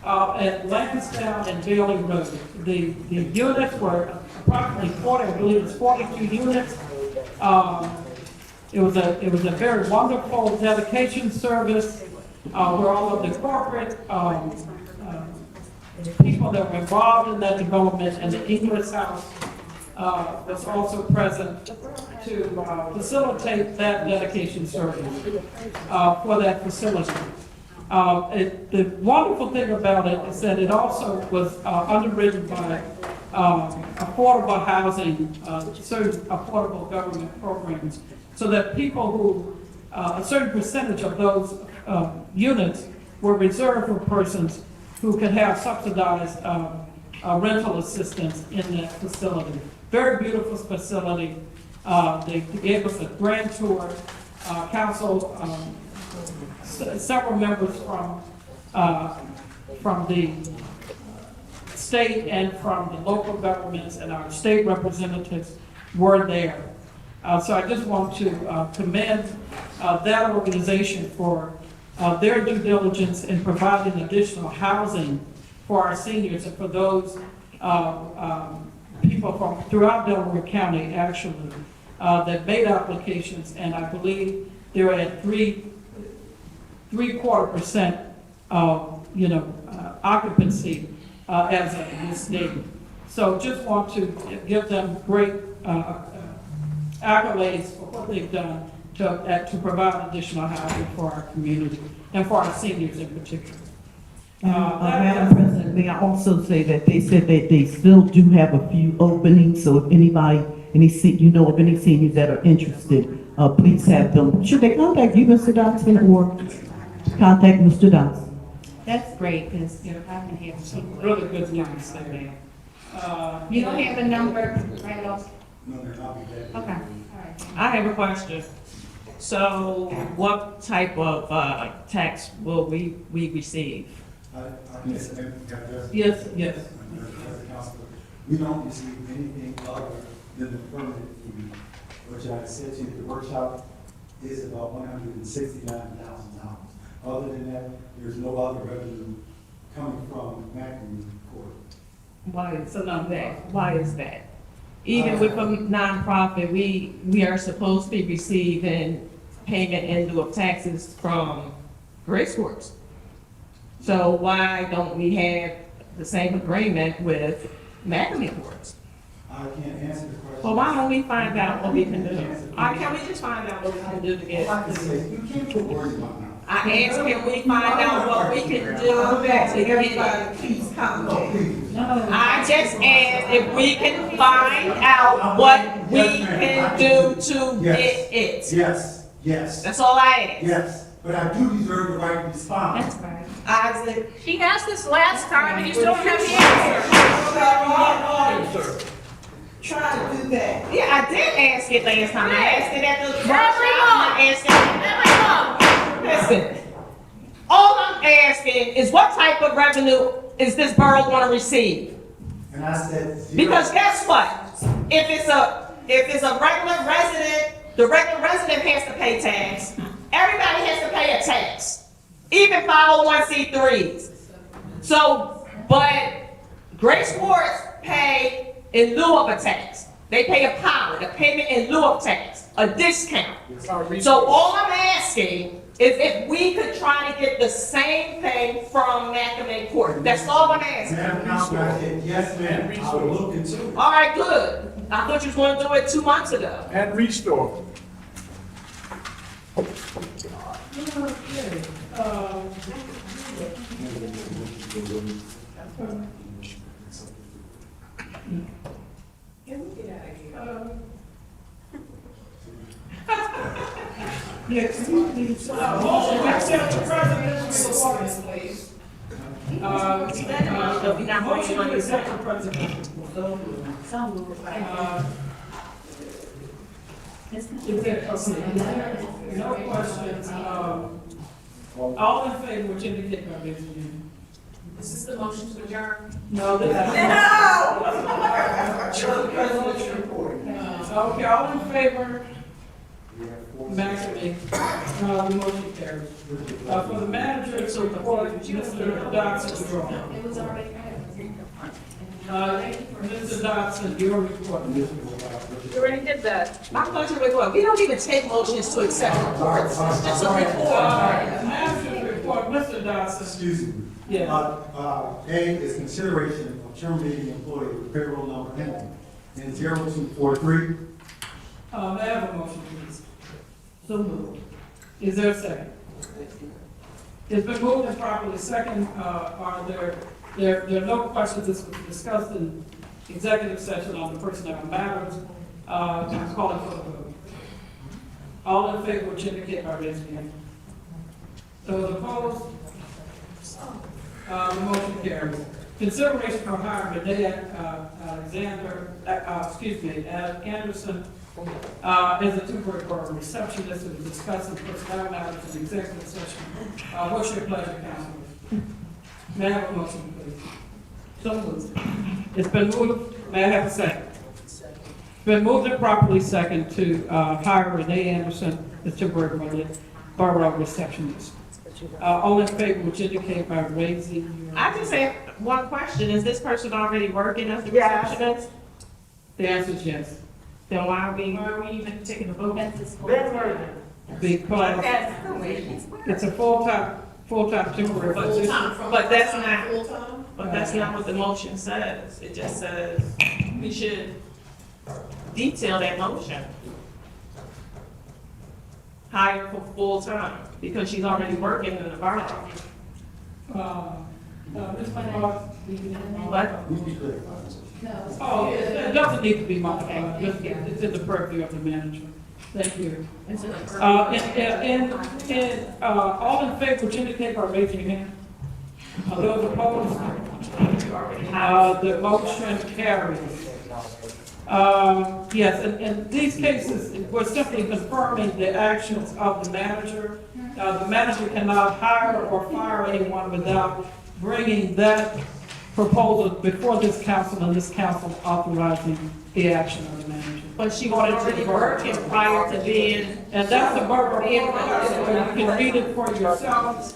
at Lansdowne and Bailey Road. The units were approximately 40, I believe it's 42 units. It was a very wonderful dedication service, where all of the corporate, people that were involved in that development, and the English House was also present to facilitate that dedication service for that facility. The wonderful thing about it is that it also was underwritten by affordable housing, certain affordable government programs, so that people who, a certain percentage of those units were reserved for persons who could have subsidized rental assistance in that facility. Very beautiful facility. They gave us a grand tour. Council, several members from the state and from the local governments and our state representatives were there. So I just want to commend that organization for their due diligence in providing additional housing for our seniors and for those people from throughout Delaware County, actually, that made applications, and I believe they're at 3.25% occupancy as of this date. So just want to give them great accolades for what they've done to provide additional housing for our community and for our seniors in particular. Madam President, may I also say that they said that they still do have a few openings, so if anybody, of any seniors that are interested, please have them. Should they contact you, Mr. Dodson, or contact Mr. Dodson? That's great, because I can have some Really good news there. You don't have a number, right off? Okay. I have a question. So what type of tax will we receive? Yes, yes. We don't receive anything other than the permit fee, which I said to you, the workshop is about $169,000. Other than that, there's no other revenue coming from McAfee Court. Why is that? Even with a nonprofit, we are supposed to be receiving payment in lieu of taxes from Grace Courts. So why don't we have the same agreement with McAfee Courts? I can't answer the question. Well, why don't we find out what we can do? Can we just find out what we can do to get? You can't put words in my mouth. I asked, can we find out what we can do to get peace contact? I just asked if we can find out what we can do to get it. Yes. That's all I asked. Yes, but I do deserve the right to respond. That's right. Isaac. She asked this last time and you still don't have the answer. Try to do that. Yeah, I did ask it last time. I asked it at the Listen, all I'm asking is what type of revenue is this borough going to receive? And I said zero. Because guess what? If it's a regular resident, the regular resident has to pay tax. Everybody has to pay a tax, even 501c3s. So, but Grace Courts pay in lieu of a tax. They pay a pilot, a payment in lieu of tax, a discount. So all I'm asking is if we could try to get the same thing from McAfee Court. That's all I'm asking. Yes, ma'am. I will look into it. All right, good. I thought you was going to do it 2 months ago. And restore. Yes, please. Motion to accept the president's report, please. Motion to accept the president's report. No questions. All in favor, which indicate by raising your hand. Is this the motion to adjourn? No, Okay, all in favor? Maximum, the motion carries. For the manager's report, Mr. Dodson, you're on. It was already Mr. Dodson, your report. You already did that. My budget report, we don't even take motions to accept reports. It's just a report. Manager's report, Mr. Dodson. Excuse me. Yeah. A is consideration of terminating employee with payroll number ending in 0243. May I have a motion, please? So moved. Is there a second? It's been moved and properly second. Are there are no questions. This was discussed in executive session on the personnel matters. I'm calling for the vote. All in favor, which indicate by raising your hand. Those opposed? The motion carries. Consideration for hiring Renee Anderson as a temporary borough receptionist. It was discussed in personnel matters in executive session. What's your pleasure, councilors? May I have a motion, please? So moved. It's been moved. May I have a second? It's been moved and properly second to hire Renee Anderson as temporary borough receptionist. All in favor, which indicate by raising your... I just have one question. Is this person already working as the receptionist? The answer is yes. Then why are we even taking a vote? Because it's a full-time temporary position. But that's not what the motion says. It just says we should detail that motion. Hire for full-time, because she's already working in the borough. Ms. Monroe, But oh, it doesn't need to be modified. It's in the purview of the manager. Thank you. All in favor, which indicate by raising your hand. Those opposed? The motion carries. Yes, in these cases, we're simply confirming the actions of the manager. The manager cannot hire or fire anyone without bringing that proposal before this council and this council authorizing the action of the manager. But she was already working prior to being. And that's the borough. You can read it for yourself,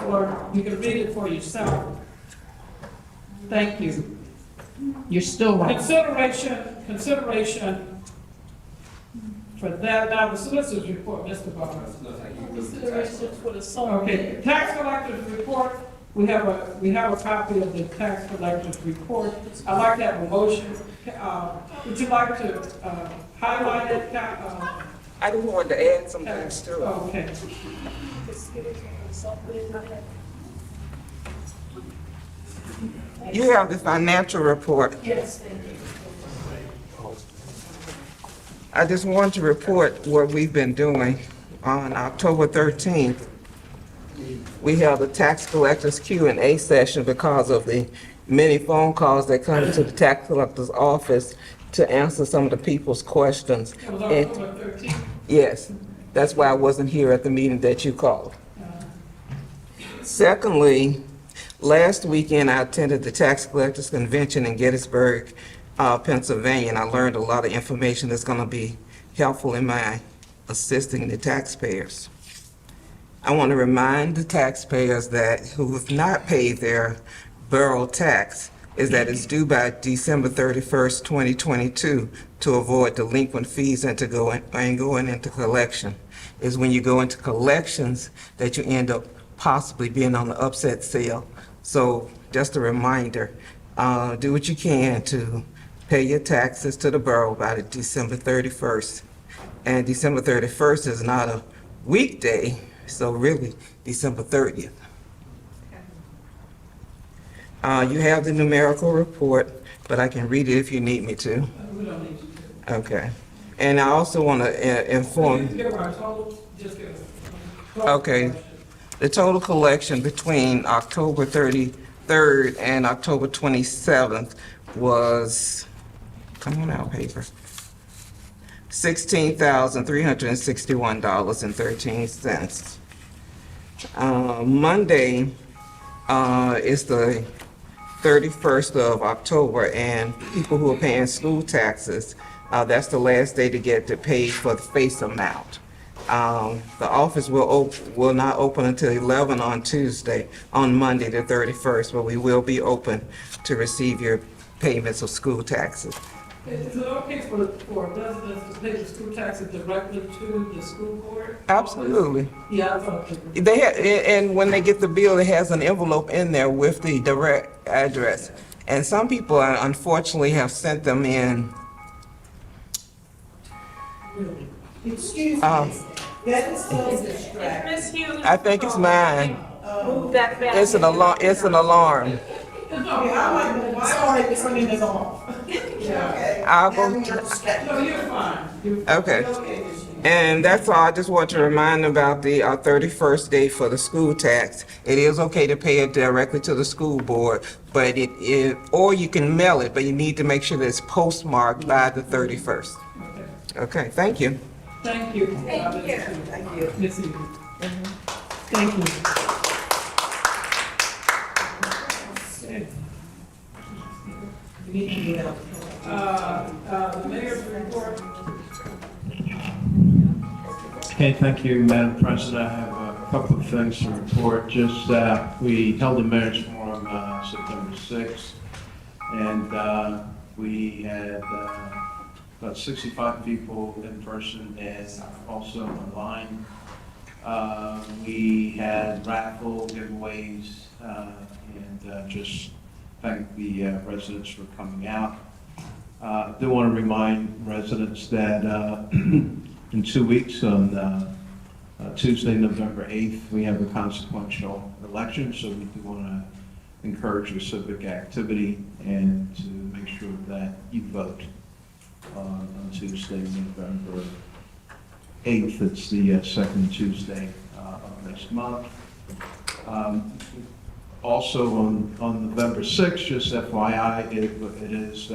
or you can read it for yourself. Thank you. You're still right. Consideration for that. Now, the solicitor's report, Mr. Barber. Consideration for the Okay, tax collector's report. We have a copy of the tax collector's report. I'd like to have a motion. Would you like to highlight it? I just wanted to add some things to it. Okay. You have the financial report. Yes. I just want to report what we've been doing. On October 13th, we held a tax collector's Q&A session because of the many phone calls that come to the tax collector's office to answer some of the people's questions. It was October 13th? Yes, that's why I wasn't here at the meeting that you called. Secondly, last weekend I attended the Tax Collectors Convention in Gettysburg, Pennsylvania, and I learned a lot of information that's going to be helpful in my assisting the taxpayers. I want to remind the taxpayers that who have not paid their borough tax is that it's due by December 31st, 2022 to avoid delinquent fees and going into collection. Is when you go into collections that you end up possibly being on the upset sale. So just a reminder, do what you can to pay your taxes to the borough by December 31st. And December 31st is not a weekday, so really December 30th. You have the numerical report, but I can read it if you need me to. We don't need you to. Okay. And I also want to inform. Okay. The total collection between October 33rd and October 27th was, come on out, paper, $16,361.13. Monday is the 31st of October, and people who are paying school taxes, that's the last day to get to pay for the face amount. The office will not open until 11 on Tuesday, on Monday the 31st, but we will be open to receive your payments of school taxes. Is it okay for residents to pay the school taxes directly to the school board? Absolutely. Yeah, I thought that. And when they get the bill, it has an envelope in there with the direct address. And some people, unfortunately, have sent them in. Excuse me, Um, that is so distracting. Ms. Hughes. I think it's mine. Move that back. It's an alarm. It's an alarm. Sorry, this one is on. I'll go. No, you're fine. Okay. And that's all. I just want to remind them about the 31st date for the school tax. It is okay to pay it directly to the school board, but or you can mail it, but you need to make sure that it's postmarked by the 31st. Okay, thank you. Thank you. Thank you. Thank you. Ms. Hughes. Thank you. The mayor's report. Okay, thank you, Madam President. I have a couple of things to report. Just, we held a mayor's forum September 6th, and we had about 65 people in person and also online. We had raffle giveaways, and just thank the residents for coming out. I do want to remind residents that in 2 weeks, on Tuesday, November 8th, we have a consequential election, so we do want to encourage your civic activity and to make sure that you vote on Tuesday, November 8th. It's the second Tuesday of next month. Also, on November 6th, just FYI, it is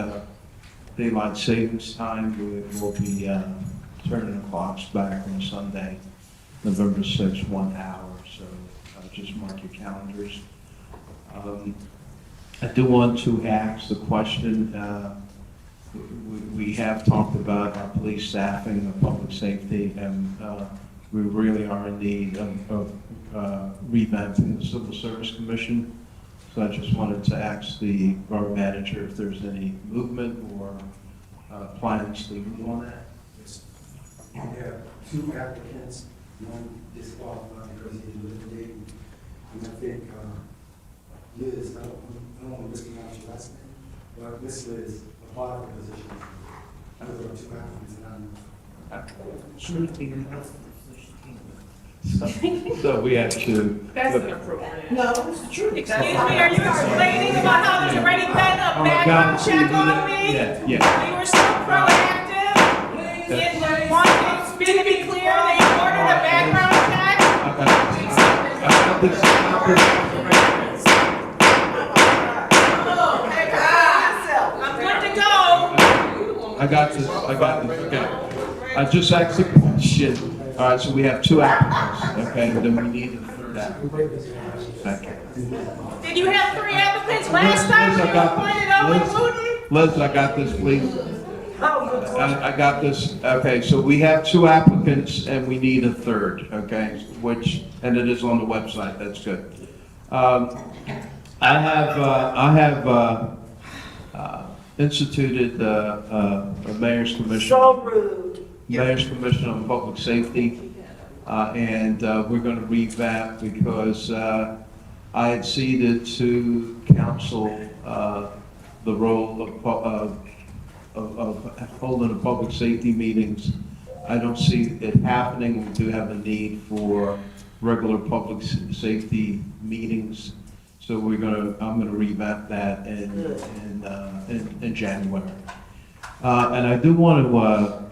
daylight savings time. We will be turning the clocks back on Sunday, November 6th, 1 hour. So just mark your calendars. I do want to ask the question. We have talked about our police staffing and public safety, and we really are in need of revamping the Civil Service Commission. So I just wanted to ask the borough manager if there's any movement or plans to move on that. We have 2 applicants, one disqualified because he's eliminated. And I think Liz, I don't want to mispronounce your last name, but Miss Liz applied for the position. There are 2 applicants and So we have to. That's inappropriate. No, it's the truth. Excuse me, are you explaining about how there's already been a background check on me? Yeah. You were so proactive in wanting to be clear that you ordered a background check? I'm good to go. I got this, okay. I just asked a question. All right, so we have 2 applicants, okay, and then we need a 3rd applicant. Thank you. Did you have 3 applicants last time when you appointed Owen Wooten? Liz, I got this, please. I got this. Okay, so we have 2 applicants and we need a 3rd, okay, and it is on the website, that's good. I have instituted a mayor's commission. So rude. Mayor's Commission on Public Safety, and we're going to revamp because I had ceded to council the role of holding the public safety meetings. I don't see it happening. We do have a need for regular public safety meetings, so I'm going to revamp that in January. And I do want to.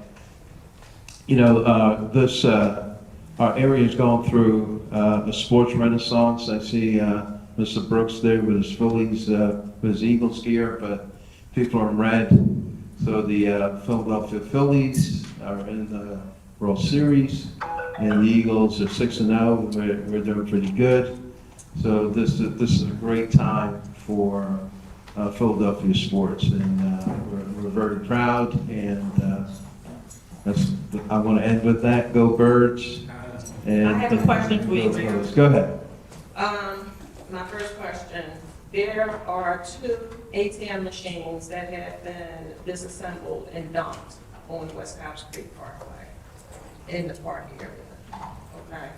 Our area's gone through a sports renaissance. I see Mr. Brooks there with his Phillies, with his Eagles gear, but people are in red. So the Philadelphia Phillies are in the World Series, and the Eagles are 6-0. We're doing pretty good. So this is a great time for Philadelphia sports, and we're very proud, and I want to end with that. Go Birds! And I have a question for you, Mayor. Go ahead. My first question, there are 2 ATM machines that have been disassembled and dumped on the West Cobb Street Parkway in the park area, okay?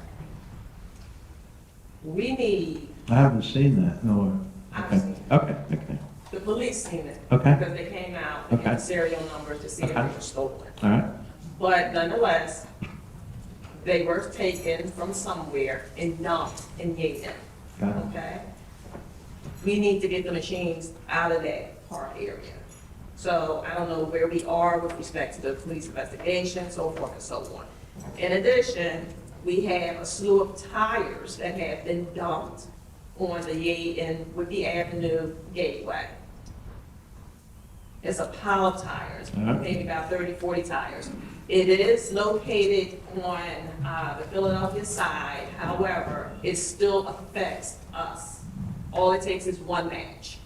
We need, I haven't seen that, no. I've Okay, seen it. okay. the police seen it. Okay. Because they came out and had serial numbers to see if they were stolen. All right. But nonetheless, they were taken from somewhere and dumped in Yaden. Got it. Okay? We need to get the machines out of that park area. So I don't know where we are with respect to the police investigation, so forth and so on. In addition, we have a slew of tires that have been dumped on the Yaden Whitby Avenue gateway. It's a pile of tires, maybe about 30, 40 tires. It is located on the Philadelphia side, however, it still affects us. All it takes is one match.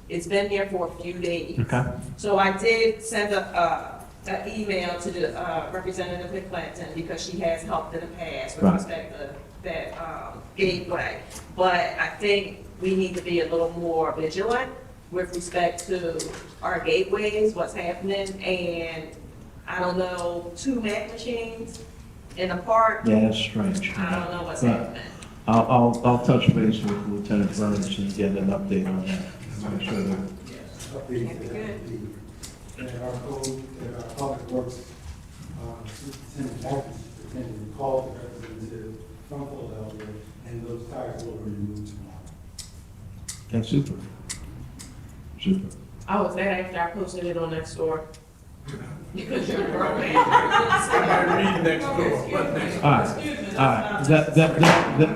It's been there for a few days. Okay. So I did send an email to the Representative McClinton because she has helped in the past with Right. respect to that gateway. But I think we need to be a little more vigilant with respect to our gateways, what's happening, and I don't know, 2 Mac machines in the park. Yeah, that's strange. I don't know what's But happening. I'll touch base with Lieutenant Burns and get an update on that. Make sure that That our code, that our public works, superintendent, acting superintendent, called the representative from Philadelphia, and those tires will be removed tomorrow. that's super. Super. I was there after I posted it on next door. Because you're a borough manager. All right.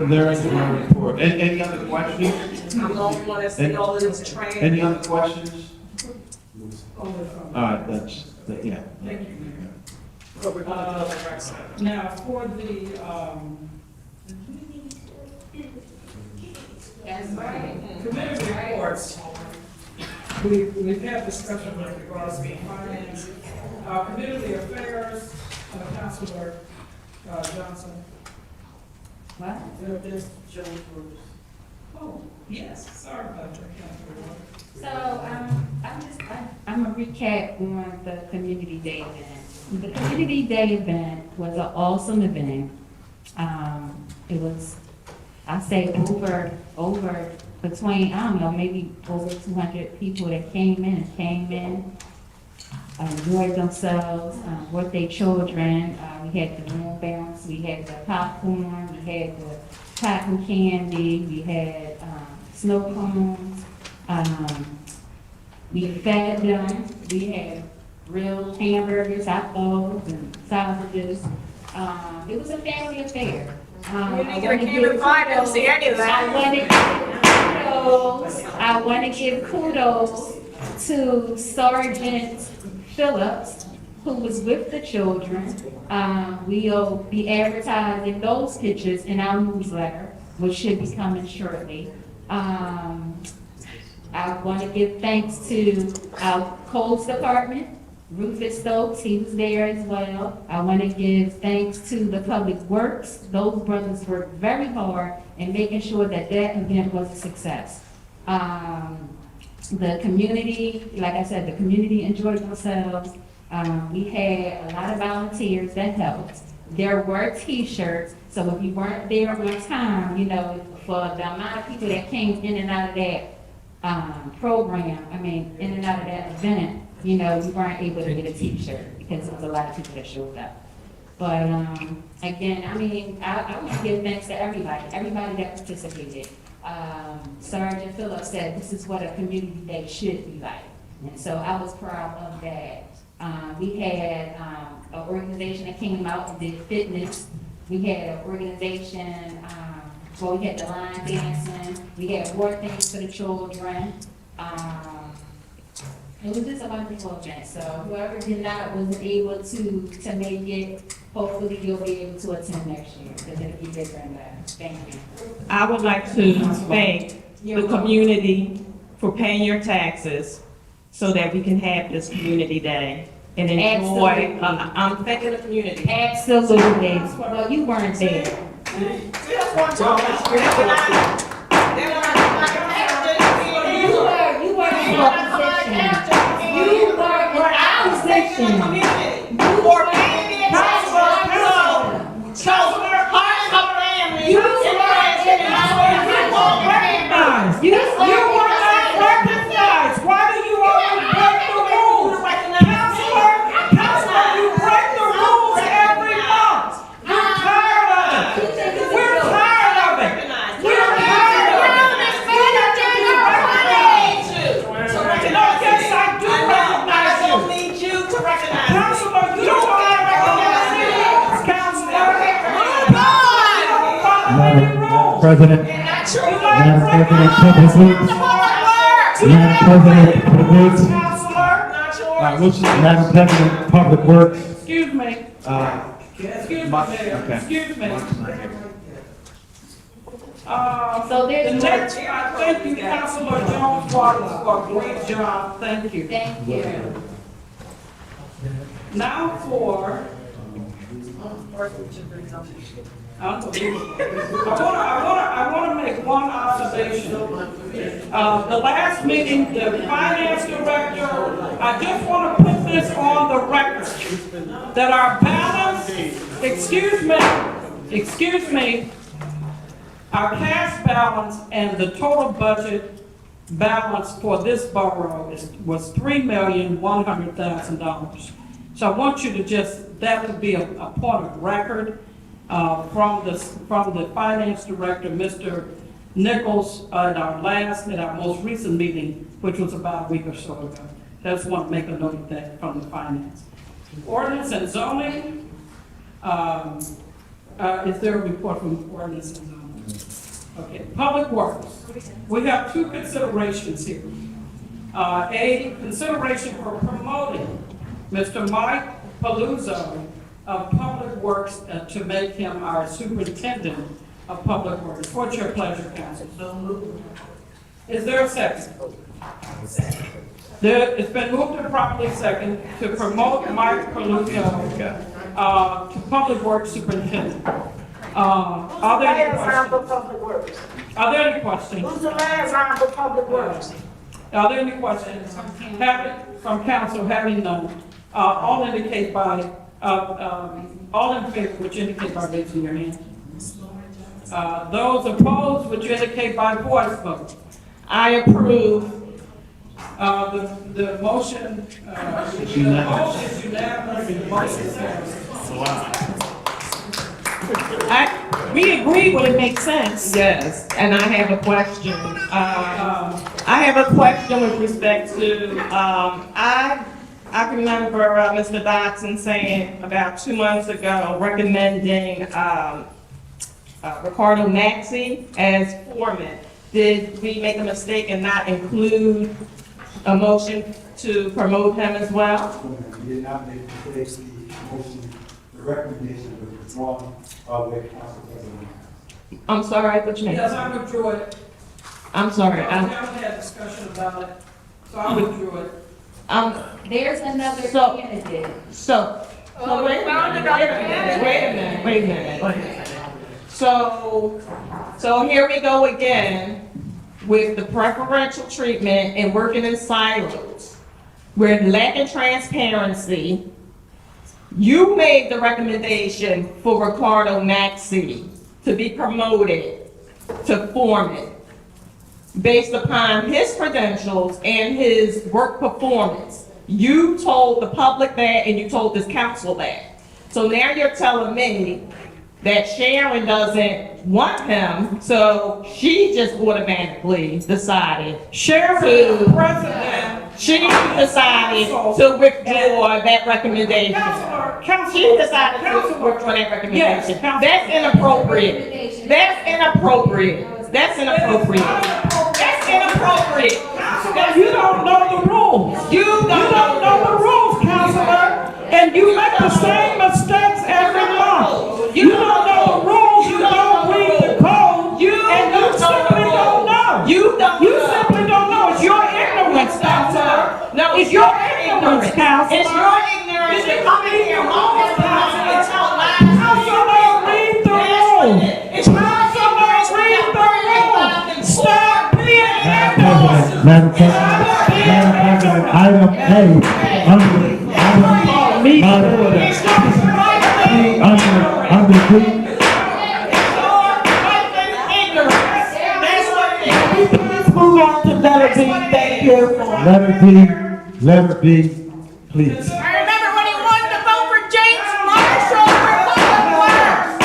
There is my report. Any other questions? I'm the only one that see all of this trash. Any other questions? All right, yeah. Thank you, Mayor. Now, for the, committee reports, we've had discussion with regards to finance, community affairs, Councilor Johnson. What? There's Joe Bruce. Oh, yes, sorry about that, Councilor. So, I'm gonna recap on the Community Day event. The Community Day event was an awesome event. It was, I say over between, I don't know, maybe over 200 people that came in, enjoyed themselves, with their children. We had the moon bounce, we had the popcorn, we had the cotton candy, we had snow cones. We fed them, we had real hamburgers, hot dogs, and sausages. It was a family affair. You didn't get a Camden Fire, I didn't see any of that. I want to give kudos to Sergeant Phillips, who was with the children. We'll be advertising those pictures in our newsletter, which should be coming shortly. I want to give thanks to our codes department, Rufus Stokes, he was there as well. I want to give thanks to the public works. Those brothers worked very hard in making sure that that event was a success. The community, like I said, the community enjoyed themselves. We had a lot of volunteers that helped. There were t-shirts, so if you weren't there on time, you know, for the amount of people that came in and out of that in and out of that event, you know, we weren't able to get a t-shirt because there was a lot of people that showed up. But again, I want to give thanks to everybody that participated. Sergeant Phillips said this is what a community day should be like. And so I was proud of that. We had an organization that came out and did fitness. We had an organization, we had the line dancing. We had war things for the children. It was just a wonderful event. So whoever did not wasn't able to make it, hopefully you'll be able to attend next year because it'll be bigger and better. Thank you. I would like to thank the community for paying your taxes so that we can have this community day and enjoy. Absolutely. I'm thinking the community. Absolutely. Well, you weren't there. You were in opposition. You were in opposition. You were You were not recognized. Why do you always break the rules? Counselor, you break the rules every month. We're tired of it. We're tired of it. We're tired of it. No, yes, I do recognize you. I don't need you to recognize me. Counselor, you don't want to recognize me. Counselor, Madam President, Madam President, Public Works. Madam President, Public Works. Madam President, Public Works. Excuse me. Excuse me. Okay. Excuse me. So there's The next, thank you, Councilor Jones Waters, for a great job. Thank you. Thank you. Now for, I want to make one observation. The last meeting, the finance director, I just want to put this on the record, that our balance, excuse me, our cash balance and the total budget balance for this borough was $3,100,000. So I want you to just, that would be a point of record from the finance director, Mr. Nichols, at our most recent meeting, which was about a week or so ago. Just want to make a note of that from the finance. Ordinance and zoning, is there a report from ordinance and zoning? Okay, public works. We have two considerations here. A consideration for promoting Mr. Mike Paluzzo of Public Works to make him our superintendent of Public Works. What's your pleasure, council? Is there a second? It's been moved and properly second to promote Mike Paluzzo to Public Works superintendent. Are there any questions? Are there any questions? Who's the last round for Public Works? Are there any questions? From council, having none, all indicate by, all in favor, which indicate by raising your hand. Those opposed, which indicate by voice vote. I approve. The motion, is unanimous, the motion stands. We agree when it makes sense. Yes, and I have a question. I have a question with respect to, I remember Mr. Dodson saying about 2 months ago, recommending Ricardo Maxey as foreman. Did we make a mistake and not include a motion to promote him as well? We did not make the motion, the recommendation was withdrawn by the council president. I'm sorry, what you mean? Yes, I withdrew it. I'm sorry. We haven't had discussion about it, so I withdrew it. There's another So- candidate. So wait a minute. So here we go again with the preferential treatment and working in silos. We're lacking transparency. You made the recommendation for Ricardo Maxey to be promoted to foreman based upon his credentials and his work performance. You told the public that and you told this council that. So now you're telling me that Sharon doesn't want him, so she just automatically decided Sharon, to, president. she decided to withdraw that recommendation. She decided to withdraw that recommendation. That's inappropriate. That's inappropriate. That's inappropriate. That's inappropriate. Counselor, you don't know the rules. You don't know the rules, Counselor. And you make the same mistakes every month. You don't know the rules, you don't read the code, and you simply don't know. You simply don't know. It's your It's your ignorance, Councilman. It's your ignorance to come in here multiple times and tell lies. Councilman, leave the room. It's your ignorance to have very loud and start being ignorant. Madam President, item A, under D, Let's move on to letter B, thank you. letter D, please. I remember when he wanted to vote for James Marshall for public works.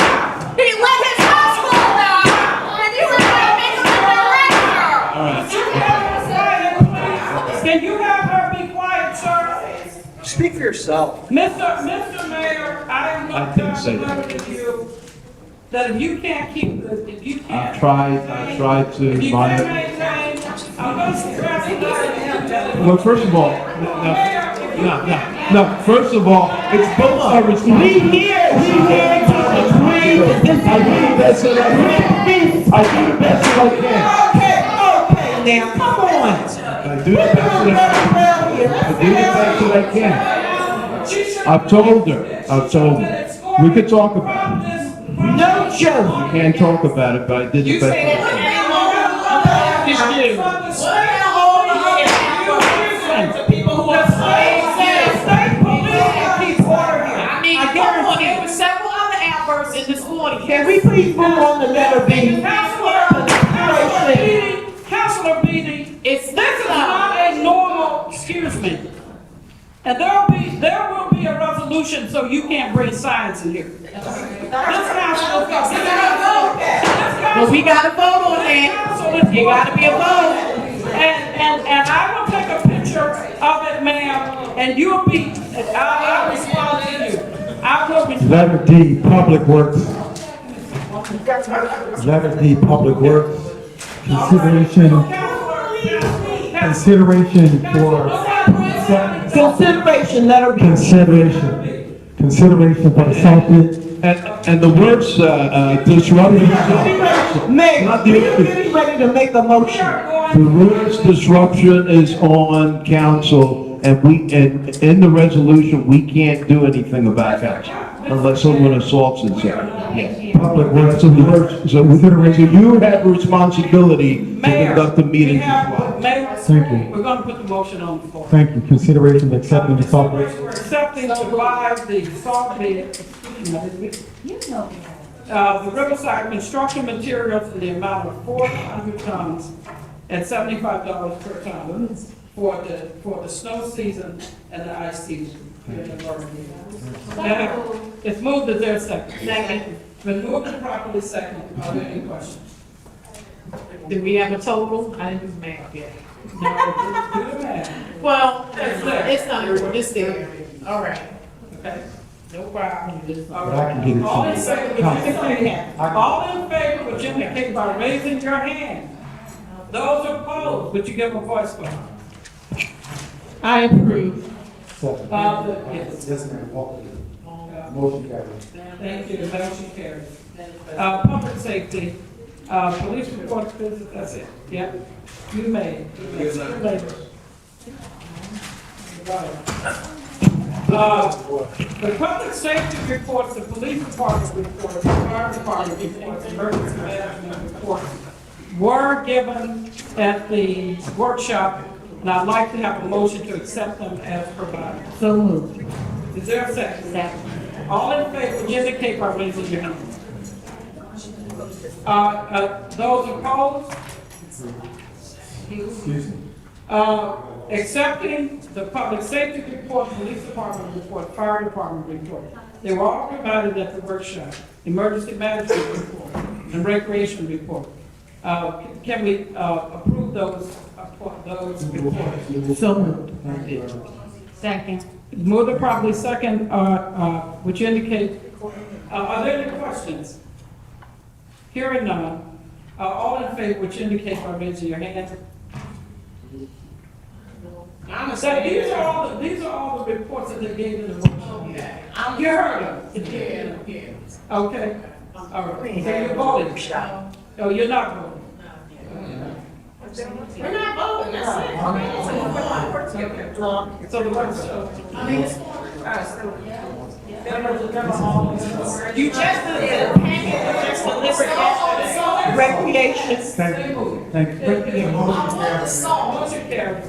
He let his high school down, and you were going to make him a director. Can you have her be quiet, sir? Speak for yourself. Mr. Mayor, I am going to letter to you that if you can't keep, if you can't. I tried to If you remind can't maintain, I'm going to suggest that. Well, first of all, no, first of all, it's both our responsibility. We here to agree with this. I do the best that I can. Okay, now, come on. I do the best that I can. I've told her. We could talk about it. No joke. We can't talk about it, but I did the best that I can. There were several other outbursts in this morning. Can we please move on to letter B? Councilor Beatty, this is not a normal, excuse me. And there will be a resolution, so you can't bring science in here. This council, Well, we got to vote on that. You got to be a vote. and I will take a picture of it, ma'am, and you'll be, I'll respond to you. I will respond. Letter D, Public Works. Letter D, Public Works. Consideration for the salt pit. And the words disruption. Mayor, we're getting ready to make a motion. The words disruption is on council, and in the resolution, we can't do anything about that unless someone assaults us. Yes. Public Works. So you have a responsibility to conduct the meetings as well. Mayor, Thank you. we're going to put the motion on the floor. Thank you. Consideration of accepting the salt pit. We're accepting to buy the salt bid, the Riverside construction materials in the amount of 400 tons at $75 per ton for the snow season and the ice season. It's moved, is there a second? Second. Been moved and properly second. Are there any questions? Do we have a total? I didn't do math yet. No, do the math. Well, there. it's not important. It's there. All right. Okay, no problem. But I can get it All in to favor, all in favor, would you indicate by raising your hand? Those opposed, would you give a voice vote? I approve. Yes. Yes, ma'am. Motion carries. Thank you, the motion carries. Public safety, police report, business, that's it, yeah? You may. The public safety reports, the police department reports, the fire department reports, emergency management reports were given at the workshop, and I'd like to have a motion to accept them as provided. So moved. Is there a second? Second. All in favor, would you indicate by raising your hand? Those opposed? Excuse me. Accepting the public safety report, police department report, fire department report. They were all provided at the workshop. Emergency management report and recreation report. Can we approve those reports? So moved. Second. Move to properly second, which indicate, are there any questions? Hearing none, all in favor, which indicate by raising your hand. So these are all the reports that they gave in the workshop. You heard them? Yeah. Okay, all right. So you're voting? Oh, you're not voting? We're not voting, that's it. So the words, I mean, it's. You just did the packet, just delivered yesterday. Recreation. Thank you. Thank you. motion carries.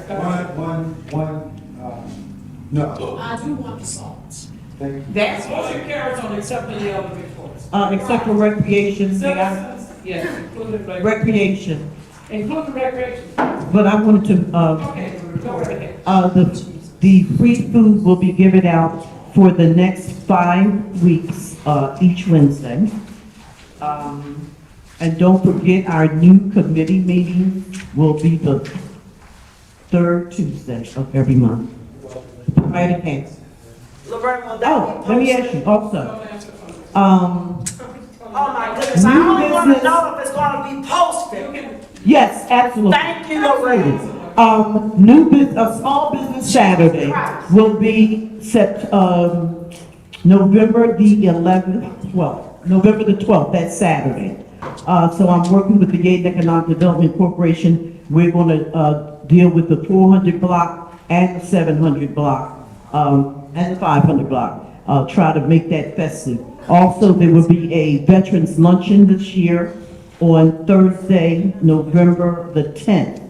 No. I do want the salt. That's Motion carries on accepting the other reports. Except for recreation, may I? Citizens, yes, including Recreation. including recreation. But I wanted to, Okay, go right ahead. the free food will be given out for the next 5 weeks, each Wednesday. And don't forget, our new committee meeting will be the third Tuesday of every month. Prior to council. Oh, let me ask you also, Oh my goodness, I only want to know if it's going to be posted. yes, absolutely. Thank you, Lorraine. Small Business Saturday will be November the 11th, 12th, November the 12th, that's Saturday. So I'm working with the Yaden Economic Development Corporation. We're going to deal with the 400 block and the 700 block, and the 500 block. Try to make that festive. Also, there will be a Veterans Luncheon this year on Thursday, November the 10th,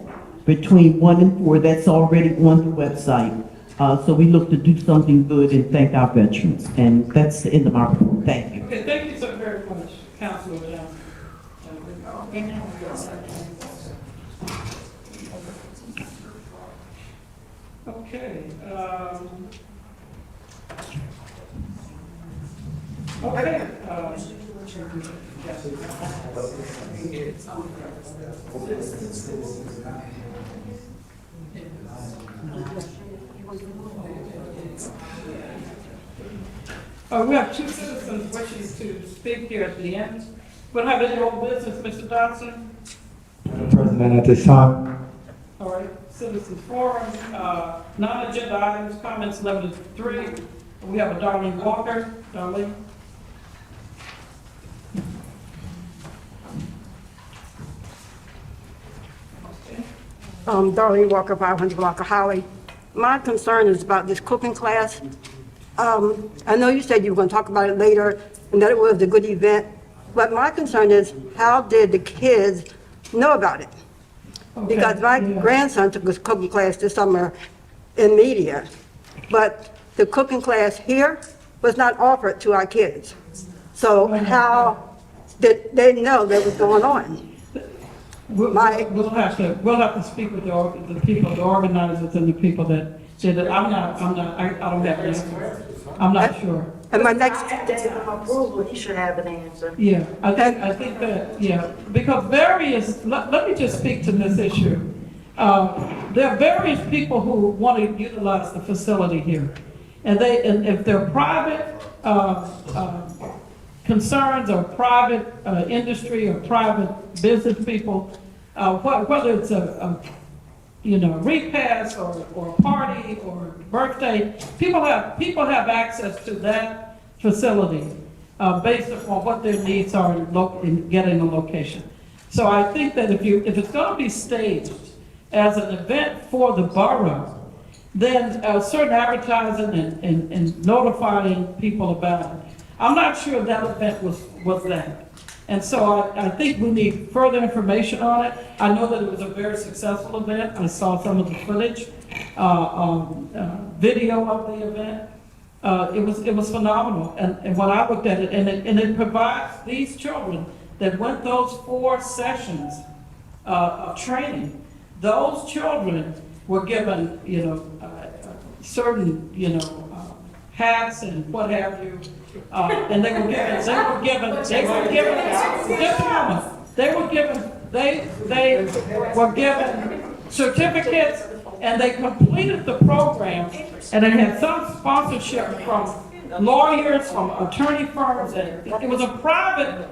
between 1 and 4. That's already on the website. So we look to do something good and thank our veterans. And that's the end of my report. Thank you. Okay, thank you so very much, Councilor Young. Okay, we have two citizens wishing to speak here at the end. We'll have any old business, Mr. Dodson? Madam President, at this time, All right, citizens forum, non-agenda items, comments limited to 3. We have a Darlene Walker. Darlene? Darlene Walker, 500 block of Holly. My concern is about this cooking class. I know you said you were going to talk about it later and that it was a good event, but my concern is how did the kids know about it? Because my grandson took this cooking class this summer in media, but the cooking class here was not offered to our kids. So how did they know that was going on? We'll have to speak with the people, the organizers and the people that said that I don't have an answer. I'm not sure. And my next. Approval, he should have an answer. Yeah, I think that, yeah, because let me just speak to this issue. There are various people who want to utilize the facility here. And if they're private, concerns or private, industry or private business people, whether it's a repast or a party or birthday, people have access to that facility based upon what their needs are in getting a location. So I think that if it's going to be staged as an event for the borough, then certain advertising and notifying people about it. I'm not sure that event was that. And so I think we need further information on it. I know that it was a very successful event. I saw some of the footage, video of the event. It was phenomenal. And when I looked at it, and it provides these children that went those 4 sessions of training, those children were given, certain, hats and what have you. And they were given certificates, and they completed the program, and they had some sponsorship from lawyers, from attorney firms, and it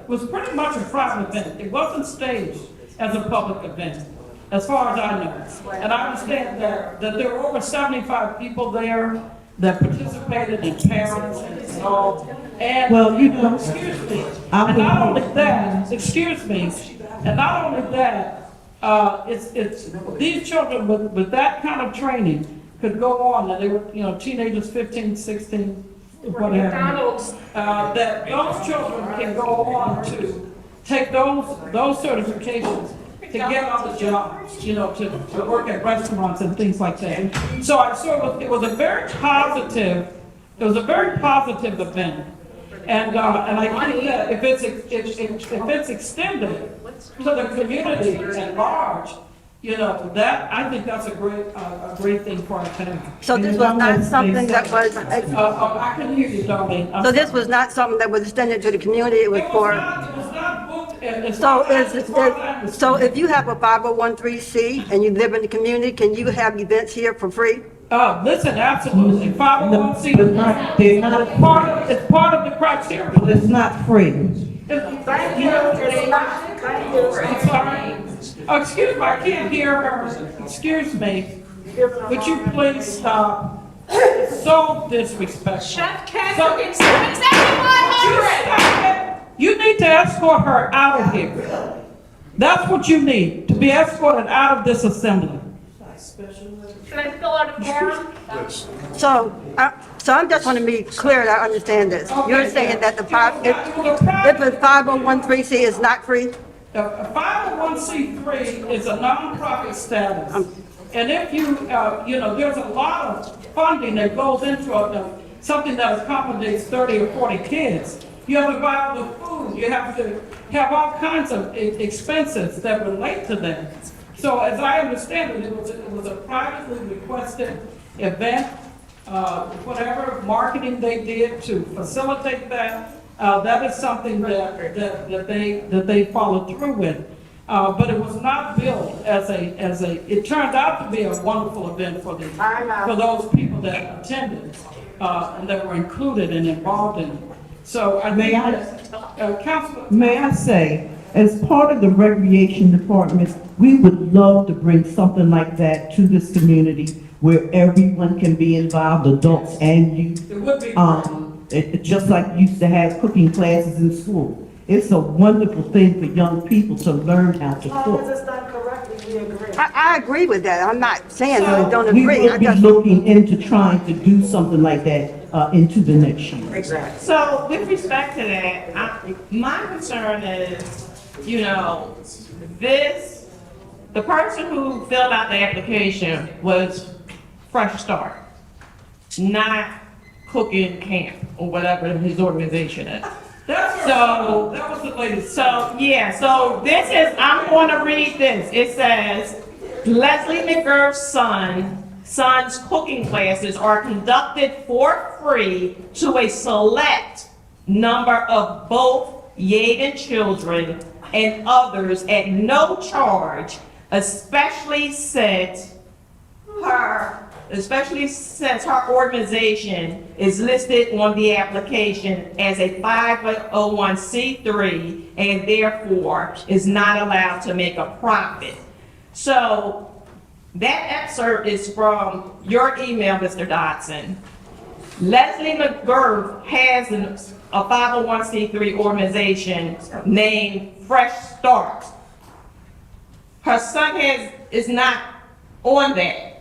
was pretty much a private event. It wasn't staged as a public event, as far as I know. And I understand that there were over 75 people there that participated, in parents and all. And, excuse me, and not only that, these children with that kind of training could go on, and they were, teenagers, 15, 16, whatever. That those children can go on to take those certifications to get on the jobs, to work at restaurants and things like that. So it was a very positive event. And I think that if it's extended to the community at large, I think that's a great thing for our town. So this was not something that was, I can hear you, darling. so this was not something that was extended to the community, it was for, so if you have a 501(c) and you live in the community, can you have events here for free? Listen, absolutely. 501(c) it's part of the criteria. But it's not free. Thank you. I'm sorry. Oh, excuse me, I can't hear her. Excuse me. Would you please stop? It's so disrespectful. Chef Kendrick, it's 7100. You need to escort her out of here. That's what you need, to be escorted out of this assembly. Can I fill out a form? So I just want to be clear that I understand this. You're saying that if it's 501(c) is not free? A 501(c)(3) is a nonprofit status. And if there's a lot of funding that goes into something that accommodates 30 or 40 kids. You have to buy all the food, you have to have all kinds of expenses that relate to that. So as I understand it, it was a privately requested event, whatever marketing they did to facilitate that, that is something that they followed through with. But it was not billed it turned out to be a wonderful event for those people that attended, and that were included and involved in it. So Councilman. May I say, as part of the recreation department, we would love to bring something like that to this community where everyone can be involved, adults and youth. It would be. Just like you used to have cooking classes in school. It's a wonderful thing for young people to learn how to As long cook. as it's done correctly, we agree. I agree with that. I'm not saying that I don't We agree. will be looking into trying to do something like that into the next year. Exactly. So with respect to that, my concern is, the person who filled out the application was Fresh Start, not Cooking Camp or whatever his organization is. That was the latest. So this is, I'm going to read this. It says, Leslie McGurf's son's cooking classes are conducted for free to a select number of both Yaden children and others at no charge, especially since her organization is listed on the application as a 501(c)(3) and therefore is not allowed to make a profit. So that excerpt is from your email, Mr. Dodson. Leslie McGurf has a 501(c)(3) organization named Fresh Start. Her son is not on that.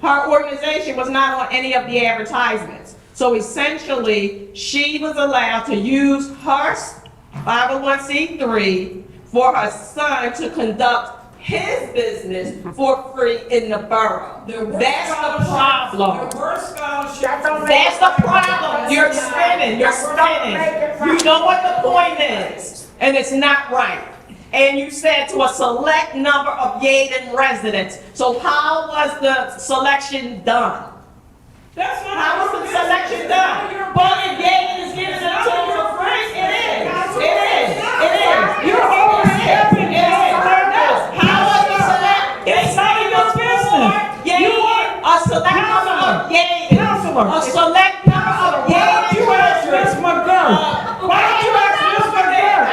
Her organization was not on any of the advertisements. So essentially, she was allowed to use her 501(c)(3) for her son to conduct his business for free in the borough. That's the problem. That's the problem. You're spinning. You know what the point is, and it's not right. And you said to a select number of Yaden residents. So how was the selection done? How was the selection done? But if Yaden is giving it to them for free, it is. You're overstepping. How was the select? It's not your business. A select number of Yaden. Counselor. A select number of Yaden. You ask Ms. McGurk. Why don't you ask Ms. McGurk?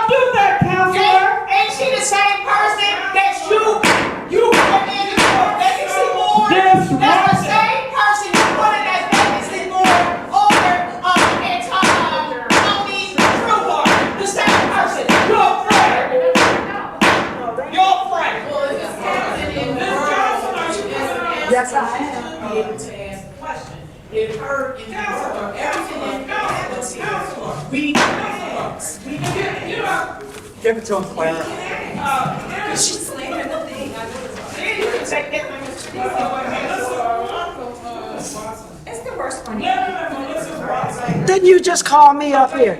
Do that, counselor. Ain't she the same person that you put in the vacancy board? That's the same person you put in that vacancy board over Tony Trueheart. The same person. You're afraid. let them be able to ask the question. It heard in everything that happens here. We Give it to him, Clara. She's slamming the thing. It's the worst one. Didn't you just call me up here?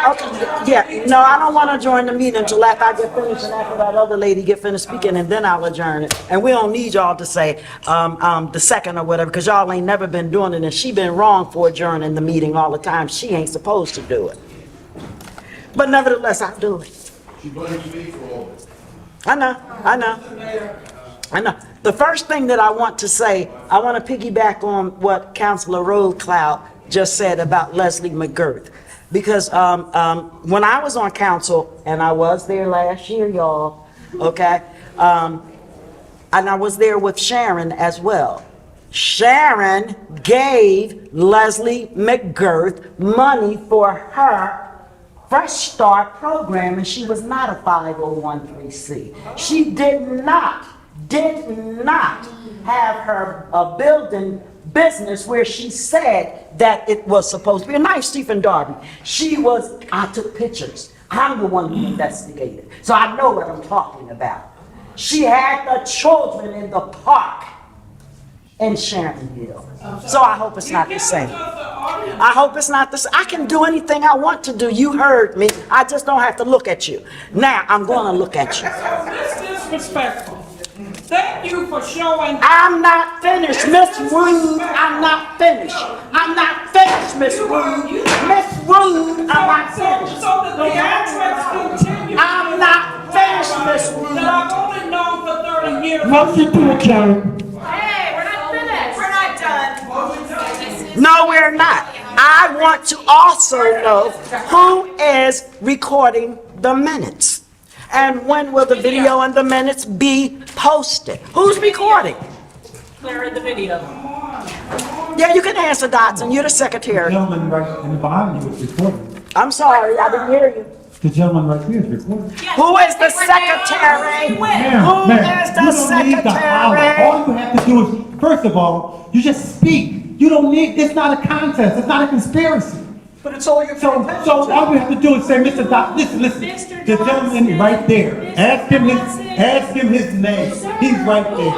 Okay, yeah, no, I don't want to join the meeting until after I get finished and after that other lady get finished speaking, and then I'll adjourn it. And we don't need y'all to say, the second or whatever, because y'all ain't never been doing it, and she been wrong for adjourning the meeting all the time. She ain't supposed to do it. But nevertheless, I'll do it. She blames me for all this. I know. The first thing that I want to say, I want to piggyback on what Councilor Rothcloud just said about Leslie McGirt. Because when I was on council, and I was there last year, y'all, okay? And I was there with Sharon as well. Sharon gave Leslie McGirt money for her Fresh Start program, and she was not a 501(c)(3). She did not have her building business where she said that it was supposed to be. A nice Stephen Darby. I took pictures. I'm the one who investigated. So I know what I'm talking about. She had the children in the park in Sharon Hill. So I hope it's not the same. I hope it's not the same. I can do anything I want to do. You heard me. I just don't have to look at you. Now I'm going to look at you. This is disrespectful. Thank you for showing. I'm not finished, Miss Rude. I'm not finished. I'm not finished, Miss Rude. Miss Rude, I'm not finished. So that the address continues. I'm not finished, Miss Rude. That I've only known for 30 years. Motion to adjourn. Hey, we're not finished. We're not done. No, we're not. I want to also know who is recording the minutes. And when will the video and the minutes be posted? Who's recording? Clear the video. Yeah, you can answer, Dotson. You're the secretary. The gentleman right in behind you is recording. I'm sorry, I didn't hear you. The gentleman right here is recording. Who is the secretary? Who Ma'am, is the you don't need to holler. secretary? All you have to do is, first of all, you just speak. You don't need, it's not a contest, it's not a conspiracy. But it's all your So all you have to do is say, Mr. Doc, listen, the gentleman right there, ask him his name. He's right there.